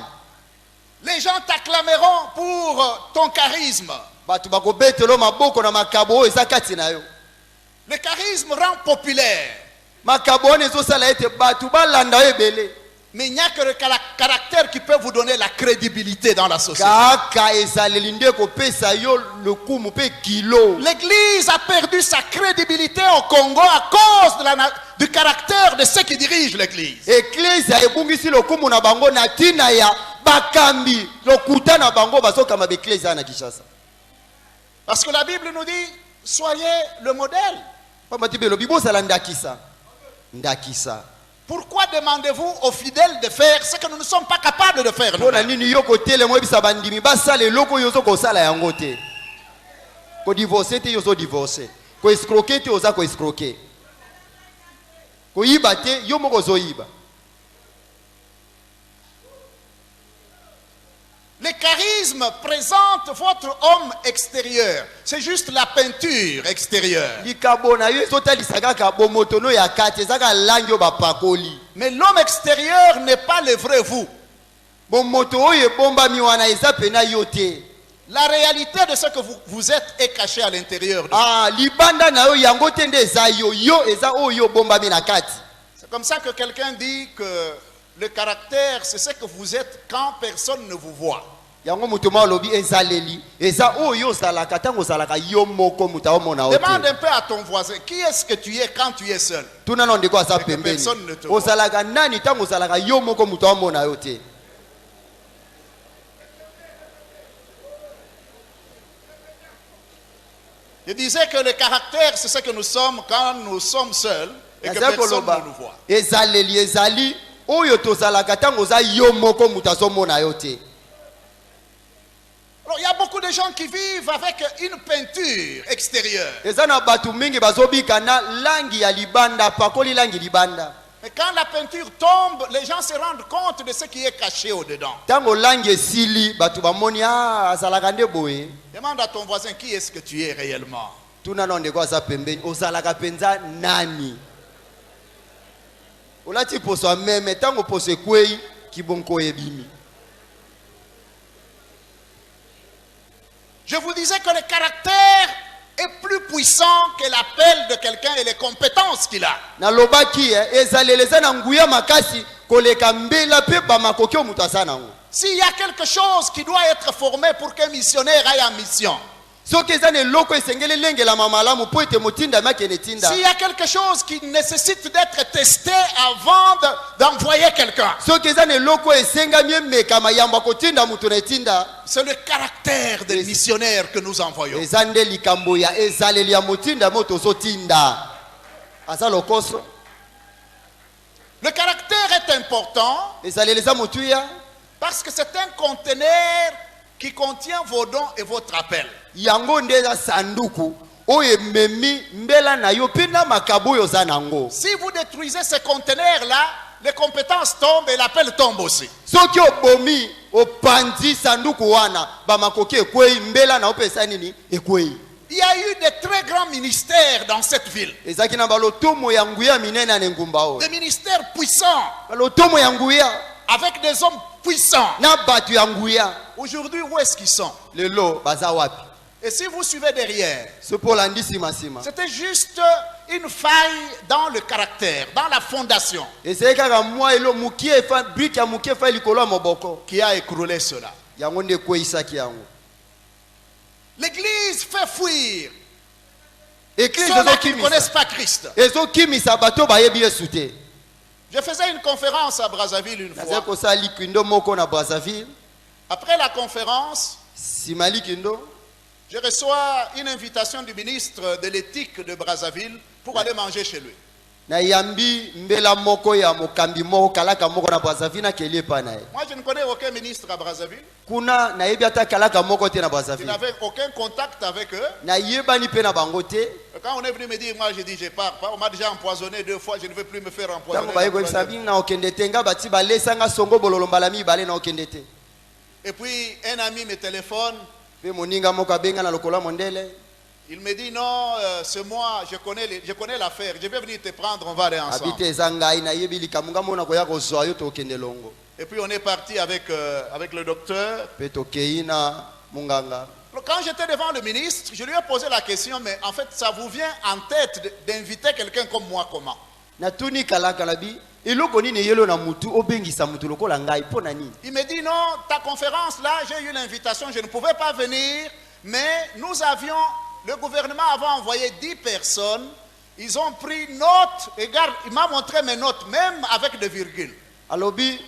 Les gens t'acclameront pour ton charisme. Batu bako betelo maboko na makabo ezakati na yo. Le charisme rend populaire. Makabo ezosala ete batu balanda ebele. Mais il n'y a que le caractère qui peut vous donner la crédibilité dans la société. Kaka ezaleli nde ko pesa yo le kumu pe kilo. L'église a perdu sa crédibilité au Congo à cause du caractère de ceux qui dirigent l'église. Église ebungisi le kumu na bango na tina ya bakambi lokuta na bango bazokama be église na Kinshasa. Parce que la Bible nous dit soyez le modèle. Pamatibelo bibosala ndakisa. Ndakisa. Pourquoi demandez-vous aux fidèles de faire ce que nous ne sommes pas capables de faire nous? Pona nini yoko tele mo bisa bandimi basale loko yozo ko sala yango te. Ko divorcer te yozo divorcer. Ko escroquer te oza ko escroquer. Ko yiba te yo moko zo yiba. Le charisme présente votre homme extérieur. C'est juste la peinture extérieure. Likabona yo ezotalisaka ka bomotono ya kati ezaka langyo bapakoli. Mais l'homme extérieur n'est pas le vrai vous. Bomoto oyo bomba miwana eza pena yo te. La réalité de ce que vous êtes est cachée à l'intérieur de vous. Ah, libanda na yo yango te nde eza yo yo eza oyo bomba mi na kati. C'est comme ça que quelqu'un dit que le caractère, c'est ce que vous êtes quand personne ne vous voit. Yango mutuma lobi ezaleli eza oyo zalaka tango zalaka yo moko mutaomona ote. Demande un peu à ton voisin, qui est-ce que tu es quand tu es seul? Tuna non ndeko asa Que pembeni. personne ne te voit. Ozalaka nani tango zalaka yo moko mutaomona ote. Je disais que le caractère, c'est ce que nous sommes quand nous sommes seuls et que personne ne nous voit. Ezaleli ezali oyo tozalaka tango za yo moko mutazomona ote. Alors, il y a beaucoup de gens qui vivent avec une peinture extérieure. Ezana batu mingi bazobika na langi ya libanda pakoli langi libanda. Mais quand la peinture tombe, les gens se rendent compte de ce qui est caché au-dedans. Tango langi esili batu bamoni azalaka nde boye. Demande à ton voisin, qui est-ce que tu es réellement? Tuna non ndeko asa pembeni ozalaka penza nani. Olati poso meme tango poso kwei kibonko ebimi. Je vous disais que le caractère est plus puissant que l'appel de quelqu'un et les compétences qu'il a. Na lobaki ezaleleza na nguya makasi koleka mbela pe ba makoki o mutasa nango. S'il y a quelque chose qui doit être formé pour qu'un missionnaire aille en mission. Soki ezane loko esengele lengela mamalamu po ete motinda makene tinda. S'il y a quelque chose qui nécessite d'être testé avant d'envoyer quelqu'un. Soki ezane loko esengami meka mayamba kotinda mutu na tinda. C'est le caractère des missionnaires que nous envoyons. Ezande likambo ya ezaleli ya motinda moto zotinda. Asa lokoso. Le caractère est important Ezaleleza mutuya parce que c'est un conteneur qui contient vos dons et votre appel. yango ndeza sanduku oye memi mbela na yo pina makabo yo zanango. Si vous détruisez ce conteneur-là, les compétences tombent et l'appel tombe aussi. Soki obomi opanzi sanduku wana ba makoki ekwei mbela na opesa nini ekwei. Il y a eu de très grands ministères dans cette ville. Ezaki na balotomo ya nguya minene na ngumba o. Des ministères puissants Balotomo ya nguya avec des hommes puissants. na batu ya nguya. Aujourd'hui, où est-ce qu'ils sont? Lelo baza wapi? Et si vous suivez derrière, Ce pour landisi masima. c'était juste une faille dans le caractère, dans la fondation, Ezeki kaka mwa elo mukie fa brick ya mukie fa likolo ya moboko. qui a écroulé cela. Yango nde kweisaki yango. L'église fait fuir Ceux-là qui ne connaissent pas Christ. Je Je faisais une conférence à Brazzaville une fois. Après la conférence, je reçois une invitation du ministre de l'éthique de Brazzaville pour aller manger chez lui. Moi, je ne connais aucun ministre à Brazzaville. Je n'avais aucun contact avec eux. Quand on est venu me dire, moi, j'ai dit, je pars pas. On m'a déjà empoisonné 2 fois, je ne veux plus me faire empoisonner. Et puis, un ami me téléphone. Il me dit non, c'est moi, je connais l'affaire. Je vais venir te prendre, on va aller ensemble. Et puis on est parti avec le docteur. Quand j'étais devant le ministre, je lui ai posé la question, mais en fait, ça vous vient en tête d'inviter quelqu'un comme moi, comment? Il me dit non, ta conférence là, j'ai eu l'invitation, je ne pouvais pas venir, mais le gouvernement avait envoyé 10 personnes, ils ont pris note, et regarde, il m'a montré mes notes, même avec des virgules. Alors pendant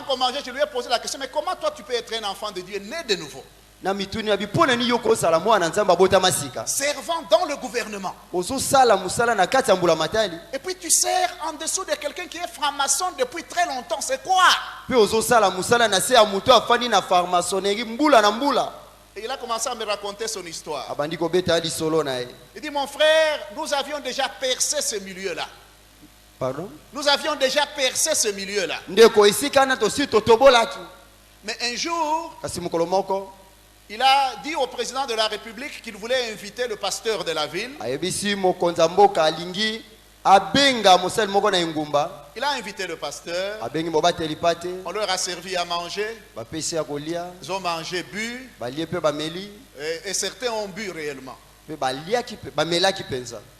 qu'on mangeait, je lui ai posé la question, mais comment toi tu peux être un enfant de Dieu né de nouveau? Servant dans le gouvernement. Et puis tu sers en dessous de quelqu'un qui est franc-maçon depuis très longtemps. C'est quoi? Et il a commencé à me raconter son histoire. Il dit, mon frère, nous avions déjà percé ce milieu-là. Pardon? Nous avions déjà percé ce milieu-là. Mais un jour, il a dit au président de la République qu'il voulait inviter le pasteur de la ville. Il a invité le pasteur. On leur a servi à manger. Ils ont mangé, bu. Et certains ont bu réellement.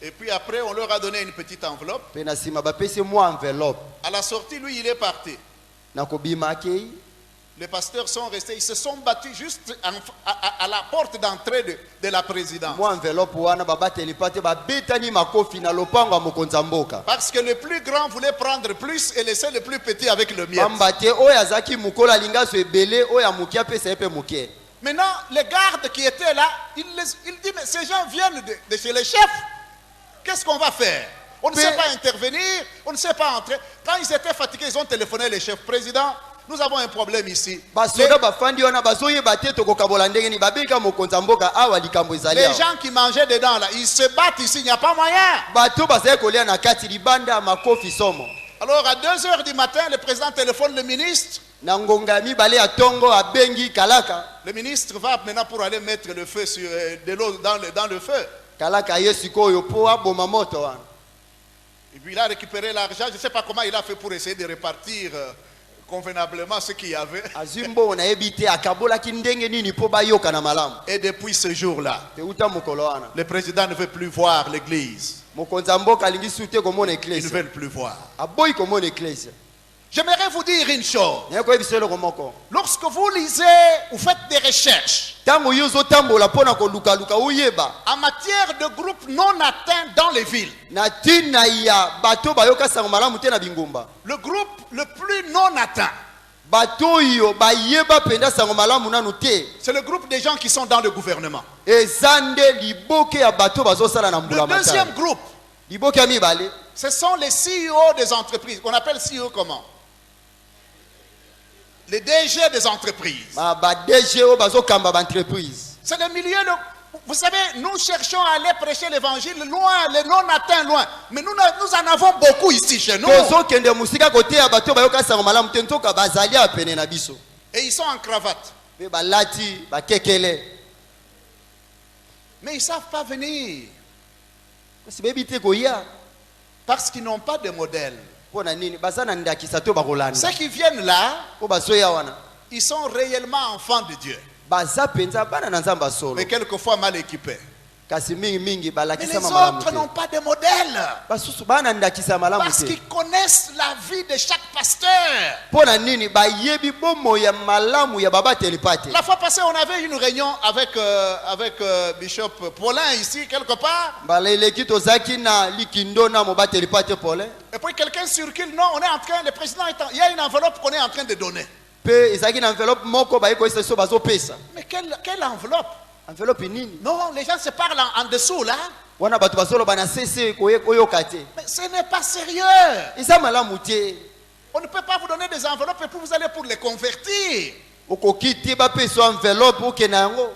Et puis après, on leur a donné une petite enveloppe. À la sortie, lui, il est parti. Les pasteurs sont restés, ils se sont battus juste à la porte d'entrée de la présidence. Parce que le plus grand voulait prendre plus et laisser le plus petit avec le mien. Maintenant, les gardes qui étaient là, il dit, mais ces gens viennent de chez les chefs. Qu'est-ce qu'on va faire? On ne sait pas intervenir, on ne sait pas entrer. Quand ils étaient fatigués, ils ont téléphoné les chefs. Président, nous avons un problème ici. Les gens qui mangeaient dedans, là, ils se battent ici, il n'y a pas moyen. Alors à 2h du matin, le président téléphone le ministre. Le ministre va maintenant pour aller mettre le feu sur de l'eau dans le feu. Et puis il a récupéré l'argent. Je ne sais pas comment il a fait pour essayer de répartir convenablement ce qu'il y avait. Et depuis ce jour-là, le président ne veut plus voir l'église. Ils ne veulent plus voir. J'aimerais vous dire une chose. Lorsque vous lisez, vous faites des recherches en matière de groupes non atteints dans les villes, le groupe le plus non atteint, c'est le groupe des gens qui sont dans le gouvernement. Le deuxième groupe, ce sont les CEO des entreprises. On appelle CEO comment? Les DG des entreprises. C'est le milieu de... Vous savez, nous cherchons à aller prêcher l'évangile loin, les non atteints loin. Mais nous en avons beaucoup ici chez nous. Et ils sont en cravate. Mais ils ne savent pas venir. Parce qu'ils n'ont pas de modèle. Ceux qui viennent là, ils sont réellement enfants de Dieu. Mais quelquefois mal équipés. kasi mingi Mais balakisa les malamu autres te. n'ont pas de modèle. Basusu bana ndakisa malamu Parce te. qu'ils connaissent la vie de chaque pasteur. Pona nini bayebi bomo ya malamu ya baba telipate. La fois passée, on avait une réunion avec Bishop Paulin ici, quelque part. Baleleki tozaki na likindo na moba telipate Paulin. Et puis quelqu'un circule. Non, on est en train, le président, il y a une enveloppe qu'on est en train de donner. Pe ezaki na enveloppe moko ba eko so bazo pesa. Mais quelle enveloppe? Enveloppe nini? Non, les gens se parlent en dessous là. Wana batu basolo bana sese koyoka te. Mais ce n'est pas sérieux. Isa malamu te. On ne peut pas vous donner des enveloppes et puis vous allez pour les convertir. Okoki te ba peso enveloppe okena yango.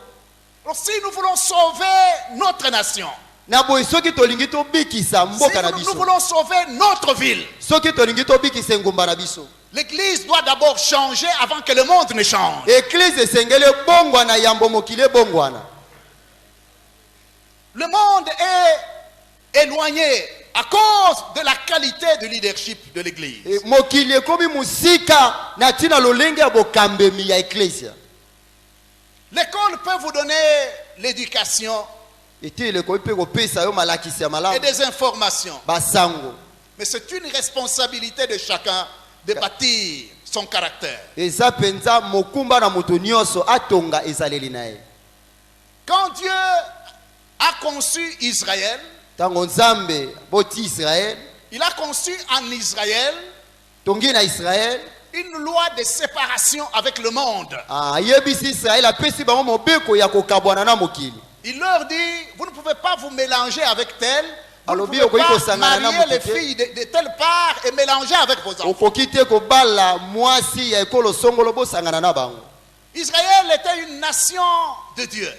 Alors si nous voulons sauver notre nation, Na boy soki tolingi to bikisa si mboka na nous biso. voulons sauver notre ville, Soki tolingi to bikisa ngumba na biso. l'église doit d'abord changer avant que le monde ne change. Église esengele bongwana yambo mokile bongwana. Le monde est éloigné à cause de la qualité du leadership de l'église. Mokili ekomi musika na tina lolenge ya bokambemi ya ecclesia. L'école peut vous donner l'éducation Ete ile ko pe ko pesa yo malakisi ya et malamu. des informations. Basango. Mais c'est une responsabilité de chacun de bâtir son caractère. Eza penza mokumba na moto nyonso atonga ezaleli na ye. Quand Dieu a conçu Israël, Tango Nzambe boti Israël, il a conçu en Israël tongi na Israël, une loi de séparation avec le monde. yebisi Israël apesi bango mobeko ya kokabwana na mokili. Il leur dit, vous ne pouvez pas vous mélanger avec tel. Vous ne Alobi pouvez okoki pas kosangana na marier les mokute. filles de telle part et mélanger avec vos enfants. Okoki te kobala mwasi ya ekolo songolo bosangana na bango. Israël était une nation de Dieu.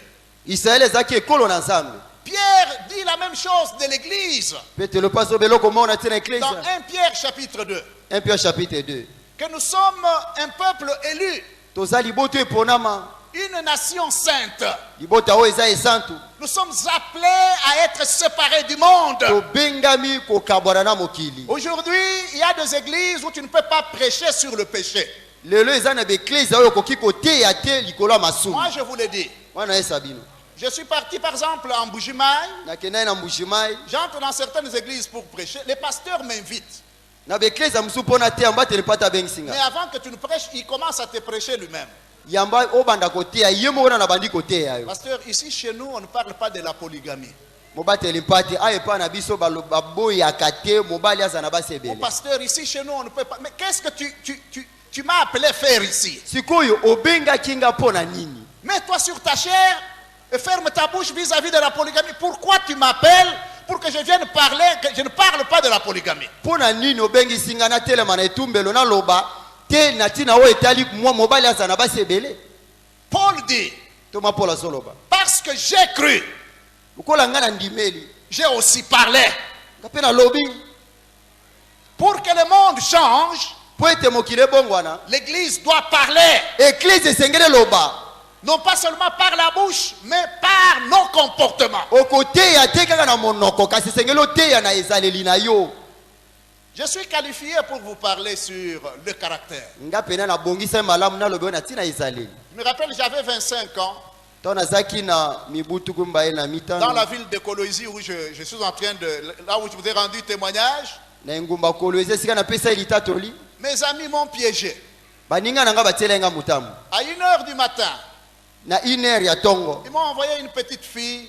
Israël ezaki ekolo na Nzambe. Pierre dit la même chose de l'église Petelo paso beloko mona tina dans ecclesia. 1 Pierre chapitre 2. 1 Pierre chapitre 2. Que nous sommes un peuple élu, Toza liboto eponama, une nation sainte. libota o eza esantu. Nous sommes appelés à être séparés du monde. Tobengami kokabwana na mokili. Aujourd'hui, il y a des églises où tu ne peux pas prêcher sur le péché. Lelo eza na becclesia oyo koki koteya te likolo ya masumu. Moi, je vous le dis. Wana esa bino. Je suis parti, par exemple, en Bougimaï. Nakendai na Mbushimai. J'entre dans certaines églises pour prêcher. Les pasteurs m'invitent. Na becclesia musu mpona te yamba telepata Mais bengisinga. avant que tu ne prêches, il commence à te prêcher lui-même. Yamba obanda koteya ye moko na bandi koteya yo. Pasteur, ici chez nous, on ne parle pas de la polygamie. Mobate limpate ayepa na biso baboyaka te mobali aza na Mon basebele. pasteur, ici chez nous, on ne peut pas. Mais qu'est-ce que tu m'as appelé faire ici? Sikoyo obengaki nga mpona nini? Mets-toi sur ta chair et ferme ta bouche vis-à-vis de la polygamie. Pourquoi tu m'appelles pour que je vienne parler, que je ne parle pas de la polygamie? Mpona nini obengisi nga na telema na etumbelo na loba te na tina oyo etali mwa mobali aza na basebele? Paul dit, Toma Paul azoloba. parce que j'ai cru, Lokola nga na ndimeli, j'ai aussi parlé. nga mpe na lobi, Pour que le monde change, po ete mokili ebongwana, l'église doit parler. eklise esengeli loba. Non pas seulement par la bouche, mais par nos comportements. Okoteya te kaka na monoko, kasi esengeli oteya na ezaleli na yo. Je suis qualifié pour vous parler sur le caractère. Nga pena na bongisa malamu na lobi oyo na tina ezaleli. Je me rappelle, j'avais 25 ans To nazaki na mibutuku mbaye na dans mitano. la ville de Colosie où je suis en train de... Là où je vous ai rendu témoignage. Na engumba kolweze sika na pesa elitatoli. Mes amis m'ont piégé. Baninga na nga batiela nga mutamu. À 1h du matin, Na 1h ya tongo. ils m'ont envoyé une petite fille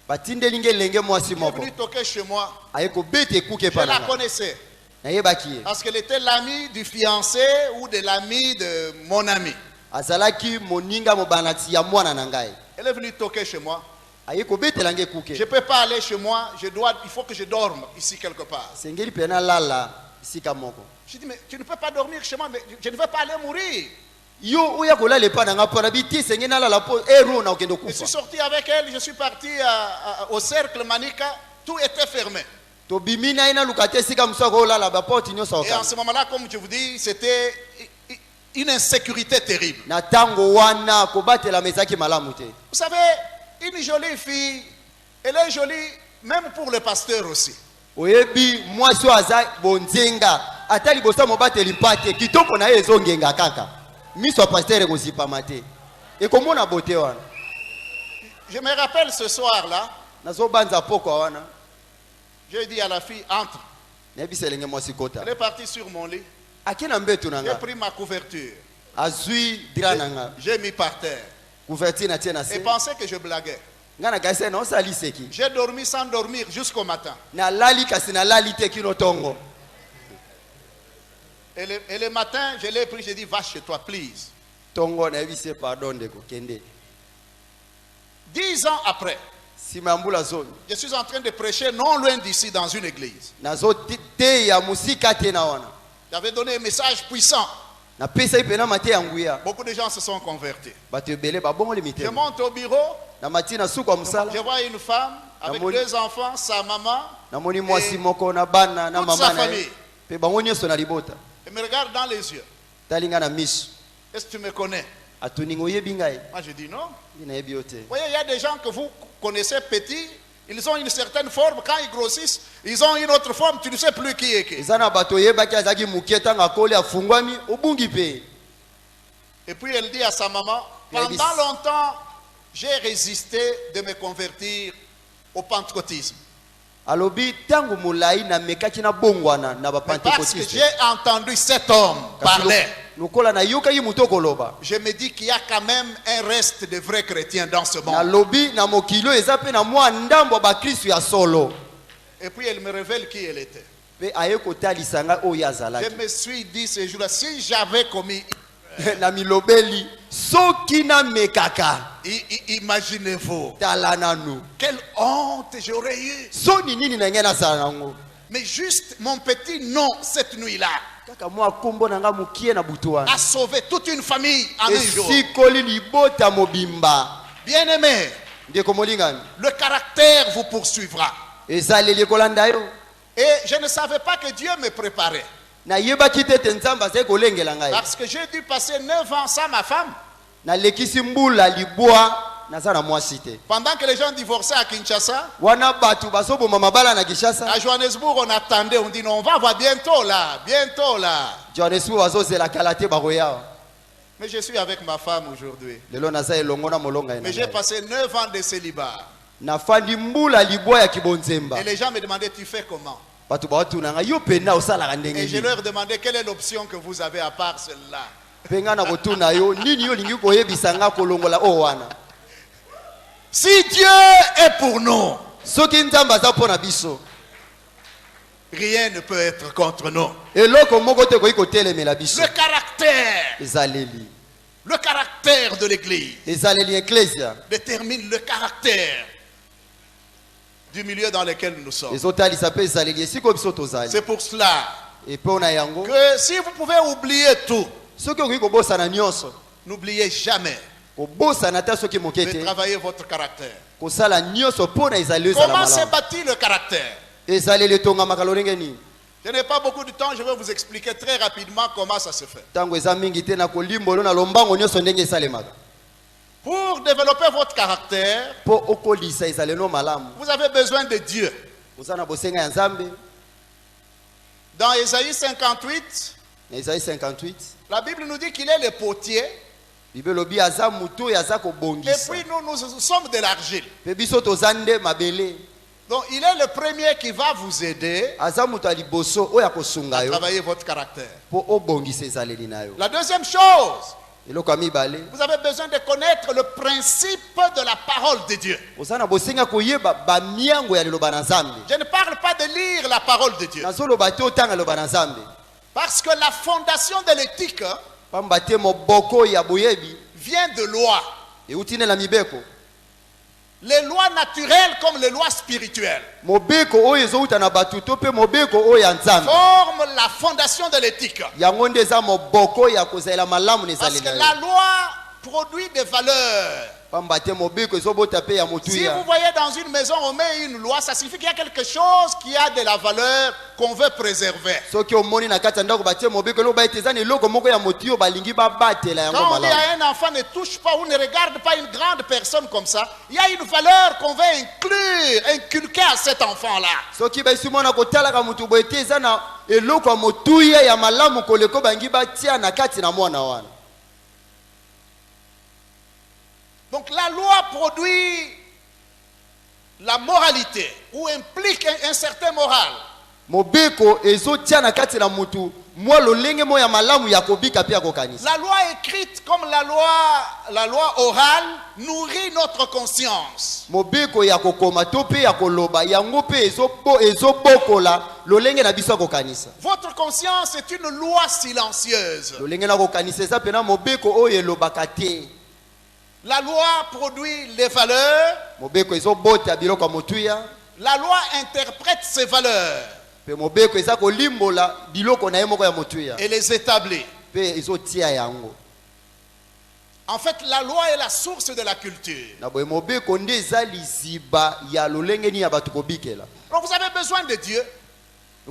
Batindeli nge lenge mwasi qui est moko. venue toquer chez moi. Aye kobete ekuke Je la pana. connaissais Na yebaki ye. parce qu'elle était l'amie du fiancé ou de l'ami de mon ami. Azalaki moninga mobanati ya mwana na ngai. Elle est venue toquer chez moi. Aye kobetela nge Je ne ekuke. peux pas aller chez moi, il faut que je dorme ici quelque part. Sengeli pena lala sika moko. Je dis, mais tu ne peux pas dormir chez moi, mais je ne veux pas aller mourir. Yo oya kolala epa na nga pona biti sengeli na lala po ero na okendo Je suis kufa. sorti avec elle, je suis parti au cercle Manika, tout était fermé. To bimina ina lukate sika musoko olala ba porte nyoso Et en okana. ce moment-là, comme je vous dis, c'était une insécurité terrible. Na tango wana kobatela mezaki malamu te. Vous savez, une jolie fille, elle est jolie même pour le pasteur aussi. Oyebi mwasi oyo aza bonzenga ata liboso mobateli mpate kitoko na ye ezongenga kaka. Miso ya pasteur ekozipama te. Ekomona bote wana. Je me rappelle ce soir-là, nazobanza poko wana. J'ai dit à la fille, entre. Nebiselenge mwasikota. Elle est partie sur mon lit. Akina mbetu J'ai nanga. pris ma couverture. Azui dira nanga. J'ai mis par terre. Couverture na tiena Et se. pensais que je blaguais. Ngana kaise na osali seki. J'ai dormi sans dormir jusqu'au matin. Na lali kasi na lali te kino tongo. Et le matin, je l'ai pris, j'ai dit, va chez toi, please. Tongo na ebise pardon de ko kende. 10 ans après, Simambula zone. je suis en train de prêcher non loin d'ici dans une église. Nazo te ya musika te na wana. J'avais donné un message puissant. Na pesa ipena mate yanguya. Beaucoup de gens se sont convertis. Bato ebele ba bongo le Je mitema. monte au bureau, Na matina suko musala. je vois une femme avec Namoni- 2 enfants, sa maman, Na moni mwasi moko na bana na toute mama sa na. famille. Pe bango nyoso na libota. et me regarde dans les yeux. Talinga na miso. Est-ce que tu me connais? Atuningo yebi ngai. Moi, je dis non. Ina yebi ote. Vous voyez, il y a des gens que vous connaissez petits, ils ont une certaine forme. Quand ils grossissent, ils ont une autre forme. Tu ne sais plus qui est qui. Ezana bato yebaki azaki muketa nga koli afungwami obungi pe. Et puis elle dit à sa maman, Elle pendant dit- longtemps, j'ai résisté de me convertir au pentecôtisme. Alobi tangu mulai na mekaki na bongwana na ba Mais parce que pentecôtiste. j'ai entendu cet homme parler, Nukola na yoka yi mutoko loba. je me dis qu'il y a quand même un reste de vrais chrétiens dans ce Na monde. lobi na mokilo eza pe na mwa ndambo ba Kristo ya solo. Et puis elle me révèle qui elle était. Pe aye kotalisa nga oyo Je azalaki. me suis dit ce jour-là, si j'avais commis, Na milobeli soki na mekaka imaginez-vous, tala nanu. quelle honte j'aurais eu. Soni nini na ngena sala nango. Mais juste mon petit nom cette nuit-là Kaka mwa kombo na nga mukie na butuwa. a sauvé toute une famille en un jour. Esikoli libota mobimba. Bien-aimé, Ndeko molingani. le caractère vous poursuivra. Ezaleli kolanda yo. Et je ne savais pas que Dieu me préparait. Na yebaki te nzamba ze kolengela ngai. Parce que j'ai dû passer 9 ans sans ma femme. Na lekisi mbula libwa naza na mwasi te. Pendant que les gens divorçaient à Kinshasa, Wana batu bazoboma mabala na Kinshasa. à Johannesburg, on attendait, on dit non, on va voir bientôt là, bientôt là. Johannesburg bazozela kalate baroya. Mais je suis avec ma femme aujourd'hui. Lelo naza elongo na molonga ina. Mais j'ai passé 9 ans de célibat. Na fandi mbula libwa ya kibonzemba. Et les gens me demandaient, tu fais comment? Batu batu na yo pena osala Et ndenge je ni. leur demandais, quelle est l'option que vous avez à part celle-là? Penga na kotuna yo nini yo lingi koyebisa nga kolongola o wana. Si Dieu est pour nous, Soki nzamba za pona biso. rien ne peut être contre nous. Eloko moko te koyi kotelemela biso. Le caractère de l'église Ezaleli ecclesia. détermine le caractère du milieu dans lequel nous sommes. Ezotalisa pe ezaleli esiko biso tozali. C'est pour cela Et pona yango. que si vous pouvez oublier tout, Soki okoki kobosana nyonso. n'oubliez jamais Kobosana ta soki de mokete. travailler votre caractère. Kosala nyonso pona ezali ezala Comment s'est malamu. bâti le caractère? Ezaleli etongamaka lolenge nini. Je n'ai pas beaucoup de temps, je vais vous expliquer très rapidement comment ça se fait. Tango eza mingi te na kolimbolo na lombango nyonso ndenge esalemaka. Pour développer votre caractère, Po okolisa ezali no malamu. vous avez besoin de Dieu. Oza na bosenga ya Nzambe. Dans Ésaïe 58, Na Isaïe 58. la Bible nous dit qu'il est le potier. Bible lobi aza muto ya za Et kobongisa. puis nous sommes de l'argile. Pe biso tozande mabele. Donc il est le premier qui va vous aider Aza muto aliboso oya kosunga à yo. travailler votre caractère. Po obongisa ezaleli na yo. La deuxième chose, Eloko ya mibale. vous avez besoin de connaître le principe de la parole de Dieu. Oza na bosenga koyeba bamiango ya liloba na Nzambe. Je ne parle pas de lire la parole de Dieu. Nazoloba te otanga liloba na Nzambe. Parce que la fondation de l'éthique Pamba te moboko ya boyebi vient de lois. euti na mibeko. Les lois naturelles comme les lois spirituelles Mobeko oyo ezouta na batu to pe mobeko oyo ya Nzambe. forment la fondation de l'éthique. Yango nde eza moboko ya kozela malamu na Parce ezaleli que na la yo. loi produit des valeurs. Pamba te mobeko ezobota pe ya Si motuya. vous voyez dans une maison, on met une loi, ça signifie qu'il y a quelque chose qui a de la valeur qu'on veut préserver. Soki omoni na kati ya ndako batie mobeko eloba ete eza na eloko moko ya motuyo balingi babatela yango Quand on dit malamu. à un enfant ne touche pas ou ne regarde pas une grande personne comme ça, il y a une valeur qu'on veut inculquer à cet enfant-là. Soki baisi mwana kotalaka mutu boye te eza na eloko ya motuya ya malamu koleko bangi batia na kati na mwana wana. Donc la loi produit la moralité, ou implique un certain moral. Mobeko ezotia na kati na mutu mwa lolenge mo ya malamu ya kobika pia kokanisa. La loi écrite comme la loi orale nourrit notre conscience. Mobeko ya kokoma to pe ya koloba yango pe ezobokola lolenge na biso kokanisa. Votre conscience est une loi silencieuse. Lolenge na kokanisa eza pena mobeko oyo elobaka te. La loi produit les valeurs. Mobeko ezobota biloko motuya. La loi interprète ces valeurs Pe mobeko eza kolimbola biloko na ye moko ya motuya. et les établit. Pe ezotia yango. En fait, la loi est la source de la culture. Na boye mobeko nde eza liziba ya lolenge ni ya batu kobikela. Donc vous avez besoin de Dieu.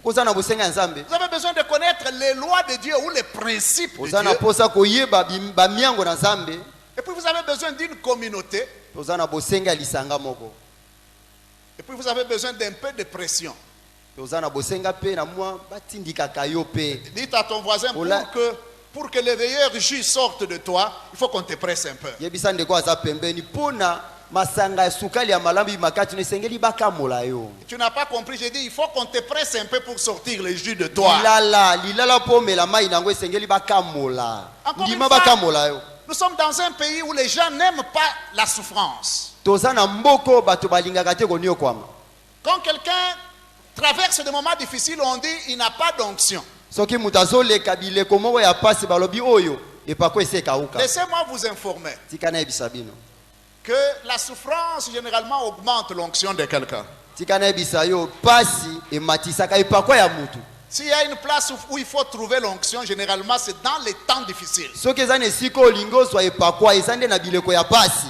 Koza na bosenga nzambe. Vous avez besoin de connaître les lois de Dieu ou les principes de Koza na Dieu. posa koyeba ba miango na nzambe. Et puis vous avez besoin d'une communauté. Koza na bosenga lisanga moko. Et puis vous avez besoin d'un peu de pression. Koza na bosenga pe na mwa batindika kayo pe. Dites à ton voisin pour que les meilleurs jus sortent de toi, il faut qu'on te presse un peu. Yebisa ndeko aza pembeni pona masanga sukali ya malambi makati ne sengeli bakamola yo. Tu n'as pas compris, j'ai dit il faut qu'on te presse un peu pour sortir les jus de toi. Lilala pomela mai nango sengeli bakamola. Ndima bakamola yo. Nous sommes dans un pays où les gens n'aiment pas la souffrance. Toza na mboko bato balingaka te konio kwama. Quand quelqu'un traverse des moments difficiles, on dit il n'a pas d'onction. Soki mutazo le kabile komo ya pasi balobi oyo epako eseka uka. Laissez-moi vous informer Tikana ebisabino. que la souffrance généralement augmente l'onction de quelqu'un. Tikana ebisayo pasi e matisaka epako ya mutu. S'il y a une place où il faut trouver l'onction, généralement c'est dans les temps difficiles. Soki ezane siko lingo so epako ezande na bileko ya pasi.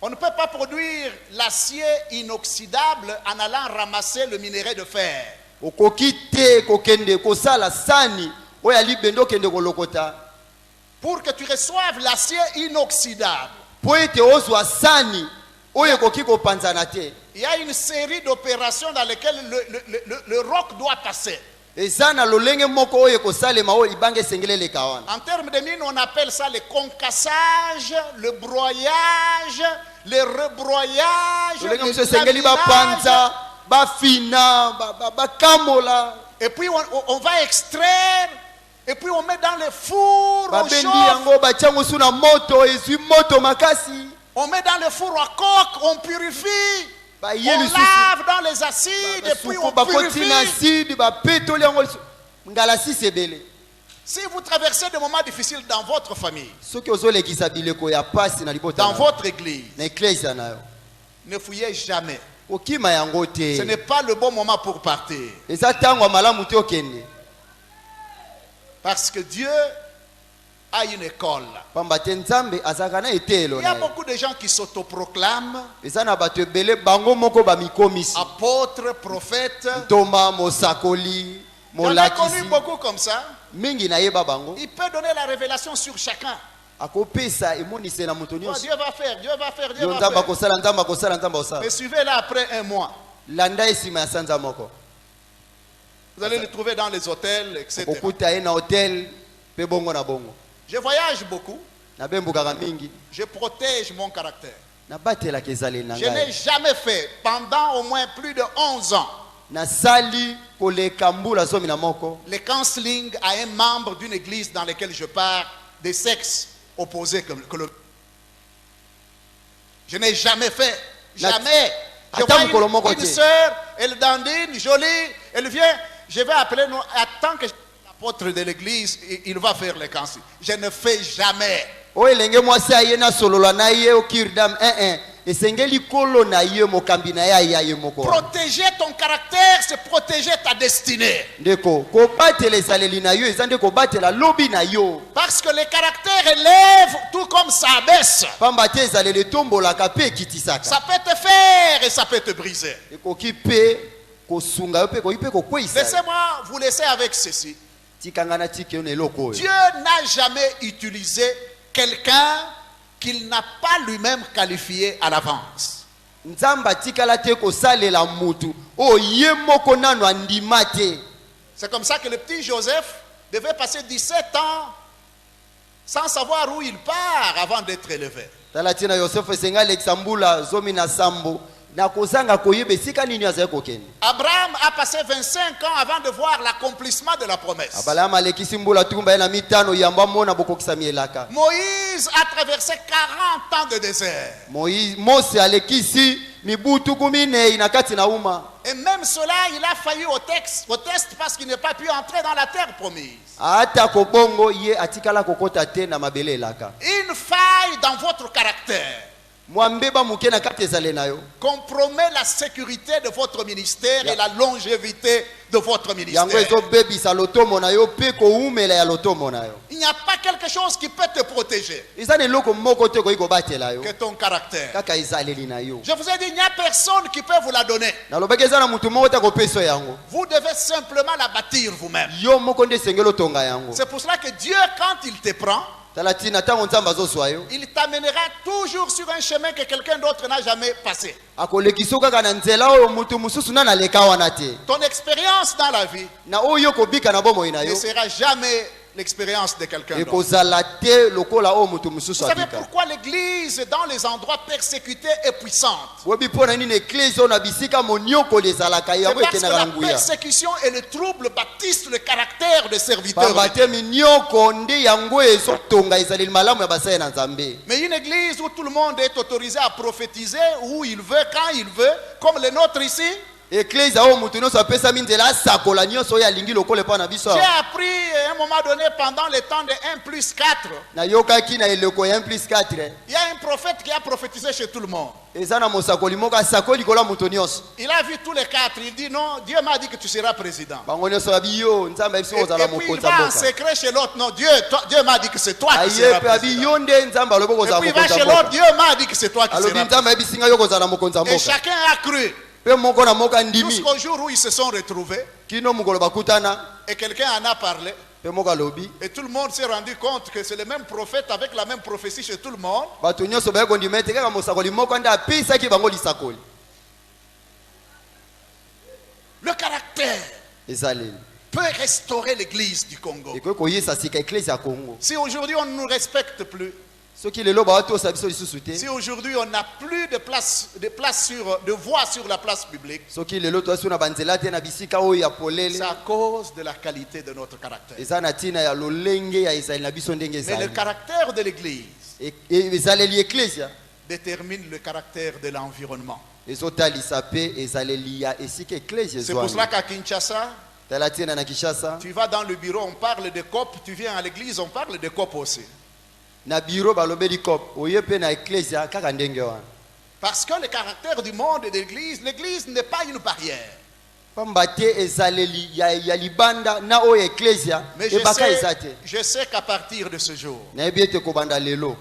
On ne peut pas produire l'acier inoxydable en allant ramasser le minerai de fer. Okokite kokende kosala sani oya libendo kende kolokota. Pour que tu reçoives l'acier inoxydable, Po ete ozwa sani oyo koki kopanzana te. il y a une série d'opérations dans lesquelles le roc doit passer. Eza na lolenge moko oyo kosalema oyo ibange sengele le kawana. En termes de mine, on appelle ça le concassage, le broyage, le rebroyage, Lolenge le mse sengeli ba laminage. panza, ba fina, ba kamola. Et puis on va extraire, et puis on met dans le four, Ba on bendi chauffe, yango ba tiango suna moto, ezui moto makasi. on met dans le four à coque, on purifie, Ba on yeli susu. lave dans les acides, et puis Suko on ba kotina purifie. acide, ba petoli yango. Ngala si sebele. Si vous traversez des moments difficiles dans votre famille, Soki ozolekisa bileko ya pasi na libota. dans votre église, na eklezia nayo. ne fouillez jamais. Okima yango Ce te. n'est pas le bon moment pour partir. Eza tango malamu te okende. Parce que Dieu a une école. Pamba te nzambe azaka na etelo Il y a na ye. beaucoup de gens qui s'autoproclament Eza na bato ebele bango moko bamikomisi. apôtres, prophètes. Toma mosakoli, J'en ai connu molakisi. beaucoup comme ça. Mingi na yeba bango. Il peut donner la révélation sur chacun. Akopesa emonise na moto Oh, nyonso. Dieu va faire, Dieu va faire, Dieu Yo va nzamba faire. kosala nzamba kosala nzamba kosala. Mais suivez-la après un mois. Landa esima ya sanza moko. Vous allez le trouver dans les hôtels, etc. Okuta ye na hotel pe bongo na bongo. Je voyage beaucoup. Na bembukaka mingi. Je protège mon caractère. Na batelaka ezali na Je n'ai ngai. jamais fait, pendant au moins plus de 11 ans, Nasali koleka mbula zomi na moko. le counseling à un membre d'une église dans laquelle je pars, des sexes opposés que le... Je n'ai jamais fait. Jamais. Je Attends, vois Mokolo une sœur, elle dandine, jolie, elle vient, je vais appeler, non, attends que l'apôtre de l'église, il va faire le counseling. Je ne fais jamais. O elenge mwasi aye na solola na ye okirdam esengeli kolo na ye mokambi na ye ya ye moko. Protéger ton caractère, c'est protéger ta destinée. Ndeko ko batela esaleli na yo ezande ko batela lobi na yo. Parce que le caractère élève tout comme ça abaisse. Pamba te ezaleli tombolaka pe kitisaka. Ça peut te faire et ça peut te briser. Ekoki pe kosunga yo pe ko ipe ko kwisa. Laissez-moi vous laisser avec ceci. Tikangana tiki on eloko. Dieu n'a jamais utilisé quelqu'un qu'il n'a pas lui-même qualifié à l'avance. Nzamba tikala te ko salela mutu. O ye moko nano andima te. C'est comme ça que le petit Joseph devait passer 17 ans sans savoir où il part avant d'être élevé. talatina yosefu esenga alexambula zomi na sambo na kozanga koyeba esika nini azali kokende. Abraham a passé 25 ans avant de voir l'accomplissement de la promesse. Abalama alekisi mbula tumba ye na mitano yamba amona bokokisa mielaka. Moïse a traversé 40 ans de désert. Mose alekisi mibutu kumine na kati na uma. Et même cela, il a failli au test parce qu'il n'a pas pu entrer dans la terre promise. Ata kobongo ye atikala kokota te na mabele elaka. Une faille dans votre caractère compromet la sécurité de votre ministère et la longévité de votre ministère. Il n'y a pas quelque chose qui peut te protéger que ton caractère. Je vous ai dit, il n'y a personne qui peut vous la donner. Vous devez simplement la bâtir vous-même. C'est pour cela que Dieu, quand il te prend, il t'amènera toujours sur un chemin que quelqu'un d'autre n'a jamais passé. Ton expérience dans la vie ne sera jamais l'expérience de quelqu'un d'autre. Vous savez pourquoi l'église dans les endroits persécutés est puissante? C'est parce que la persécution et le trouble bâtissent le caractère de serviteur. Mais une église où tout le monde est autorisé à prophétiser où il veut, quand il veut, comme les nôtres ici. J'ai appris à un moment donné pendant le temps de 1 plus 4. Il y a un prophète qui a prophétisé chez tout le monde. Il a vu tous les 4. Il dit non, Dieu m'a dit que tu seras président. Et puis il va en secret chez l'autre. Non, Dieu m'a dit que c'est toi qui seras président. Et puis il va chez l'autre. Dieu m'a dit que c'est toi qui seras président. Et chacun a cru. Jusqu'au jour où ils se sont retrouvés et quelqu'un en a parlé et tout le monde s'est rendu compte que c'est le même prophète avec la même prophétie chez tout le monde. Le caractère peut restaurer l'église du Congo. Si aujourd'hui on ne nous respecte plus, si aujourd'hui on n'a plus de voix sur la place publique, c'est à cause de la qualité de notre caractère. Mais le caractère de l'église détermine le caractère de l'environnement. C'est pour cela qu'à Kinshasa, tu vas dans le bureau, on parle de COP, tu viens à l'église, on parle de COP aussi. Parce que le caractère du monde et de l'église, l'église n'est pas une barrière. Mais je sais qu'à partir de ce jour,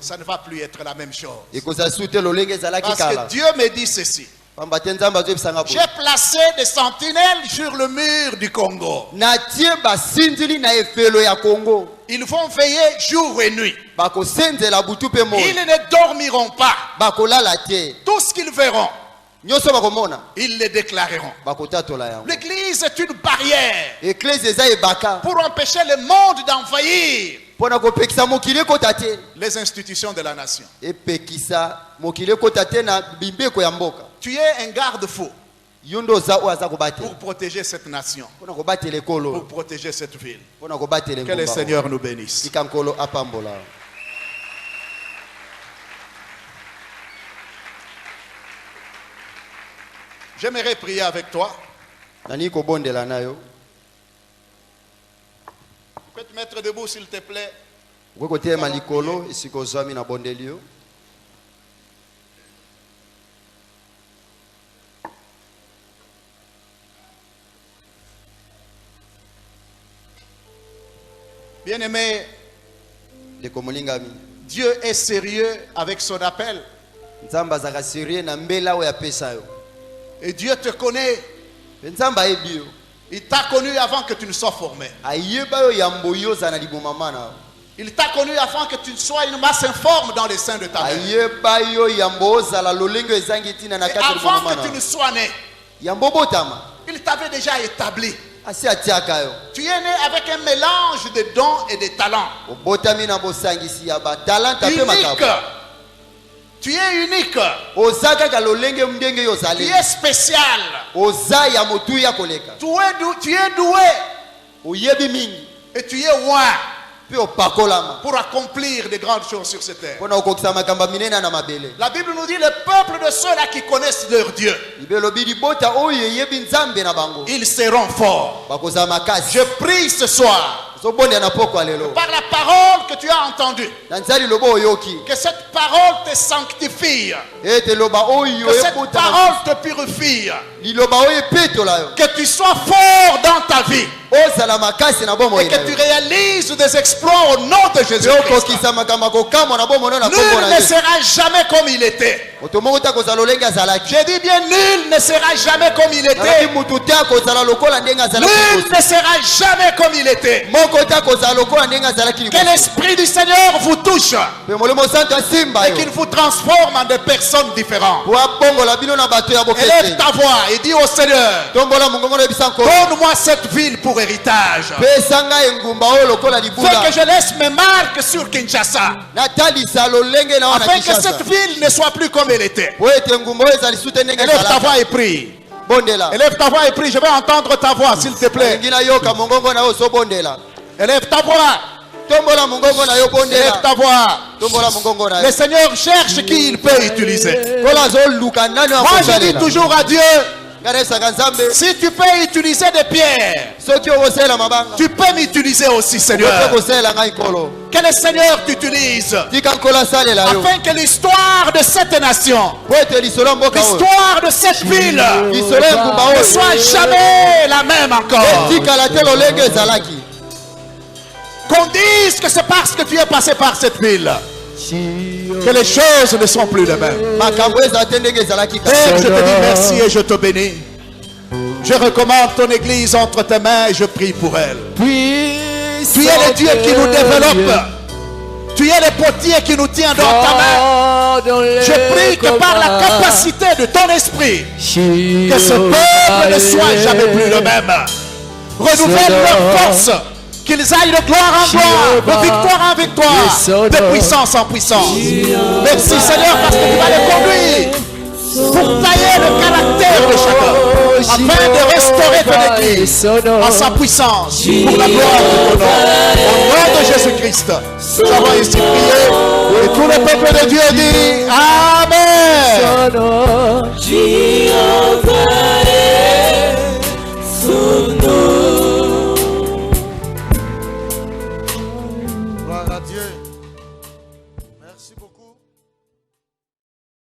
ça ne va plus être la même chose. Parce que Dieu me dit ceci. J'ai placé des sentinelles sur le mur du Congo. Ils vont veiller jour et nuit. Ils ne dormiront pas. Tout ce qu'ils verront, ils le déclareront. L'église est une barrière pour empêcher le monde d'envahir les institutions de la nation. Tu es un garde-fou pour protéger cette nation, pour protéger cette ville. Que le Seigneur nous bénisse. J'aimerais prier avec toi. Tu peux te mettre debout s'il te plaît. Bien-aimé, Dieu est sérieux avec son appel. Et Dieu te connaît. Il t'a connu avant que tu ne sois formé. Il t'a connu avant que tu ne sois une masse informe dans les seins de ta mère. Et avant que tu ne sois né, il t'avait déjà établi. Tu es né avec un mélange de dons et de talents. Unique. Tu es unique. oza kaka lolenge ndenge yo Tu ozali es spécial. oza ya motuya koleka Tu es doué. oyebi mingi Et tu es roi mpe opakolama pour accomplir de grandes choses sur cette terre. mpona okokisa makambo minene na mabele La Bible nous dit le peuple de ceux-là qui connaissent leur Dieu, libe elobi libota oyo eyebi nzambe na bango ils seront forts. bakozala makasi Je prie ce soir, ozobondela na poko ya lelo par la parole que tu as entendue, na nzia liloba oyoki que cette parole te sanctifie, ete loba oyo que cette ebota parole te purifie, liloba oyo epetola yo que tu sois fort dans ta vie ozala makasi na et bomoi que na tu yo réalises des exploits au nom de mpe Jésus-Christ. okokisa makambo akokamwa na bomoi na kombo Nul na ne yesu sera jamais comme il était. moto moko te akozala lolenge azalaki J'ai dit bien, nul ne sera jamais comme il nalaki était. mutu te akozala lokola ndenge azalaki Nul liboso ne sera jamais comme il était. moko te akozala lokola ndenge azalaki Que liboso l'Esprit du Seigneur vous touche mpe molimo santo asimba et yo qu'il vous transforme en des personnes différentes. po abongola bino na bato ya Élève bokeseni ta voix et dis au Seigneur, tombola mongongo na yebisa nkolo donne-moi cette ville pour héritage. pesa ngai engumba oyo lokola Fais libula que je laisse mes marques sur Kinshasa. natalisa lolenge na wana Afin que kishasa cette ville ne soit plus comme elle était. po ete engumba oyo ezali sute ndenge Élève ta ezalaka voix et prie. bondela Élève ta voix et prie. Je vais entendre ta voix, s'il te plaît. alingi nayoka mongongo na yo ozobondela Élève ta voix. tombola mongongo na yo Élève bondela ta voix. tombola mongongo na Le yo Seigneur cherche qui il peut utiliser. kola azoluka nani Moi, je dis akosalela toujours à Dieu, ngai nayebisaka nzambe si tu peux utiliser des pierres, soki okosalela mabanga tu peux m'utiliser aussi, okoki Seigneur. kosalela ngai nkolo Que le Seigneur t'utilise tika nkolo asalela yo afin que l'histoire de cette nation, po ete lisolo ya mboka oyo l'histoire de cette ville lisolo ya ngumba ne oyo soit jamais la même encore. etikala te lolenge ezalaki Qu'on dise que c'est parce que tu es passé par cette ville que les choses ne sont plus les mêmes. makambo ezala te ndenge ezalaki Père, je te dis merci et je te bénis. Je recommande ton église entre tes mains et je prie pour elle. Tu es le Dieu qui nous développe. Tu es le potier qui nous tient dans ta main. Je prie que par la capacité de ton esprit, que ce peuple ne soit jamais plus le même. Renouvelle leur force. Qu'ils aillent de gloire en gloire, de victoire en victoire, de puissance en puissance. Merci Seigneur parce que tu vas les conduire pour tailler le caractère de chacun, afin de restaurer ton église en sa puissance pour la gloire de ton nom. Au nom de Jésus-Christ, nous avons ici prié et tout le peuple de Dieu dit Amen. Gloire à Dieu.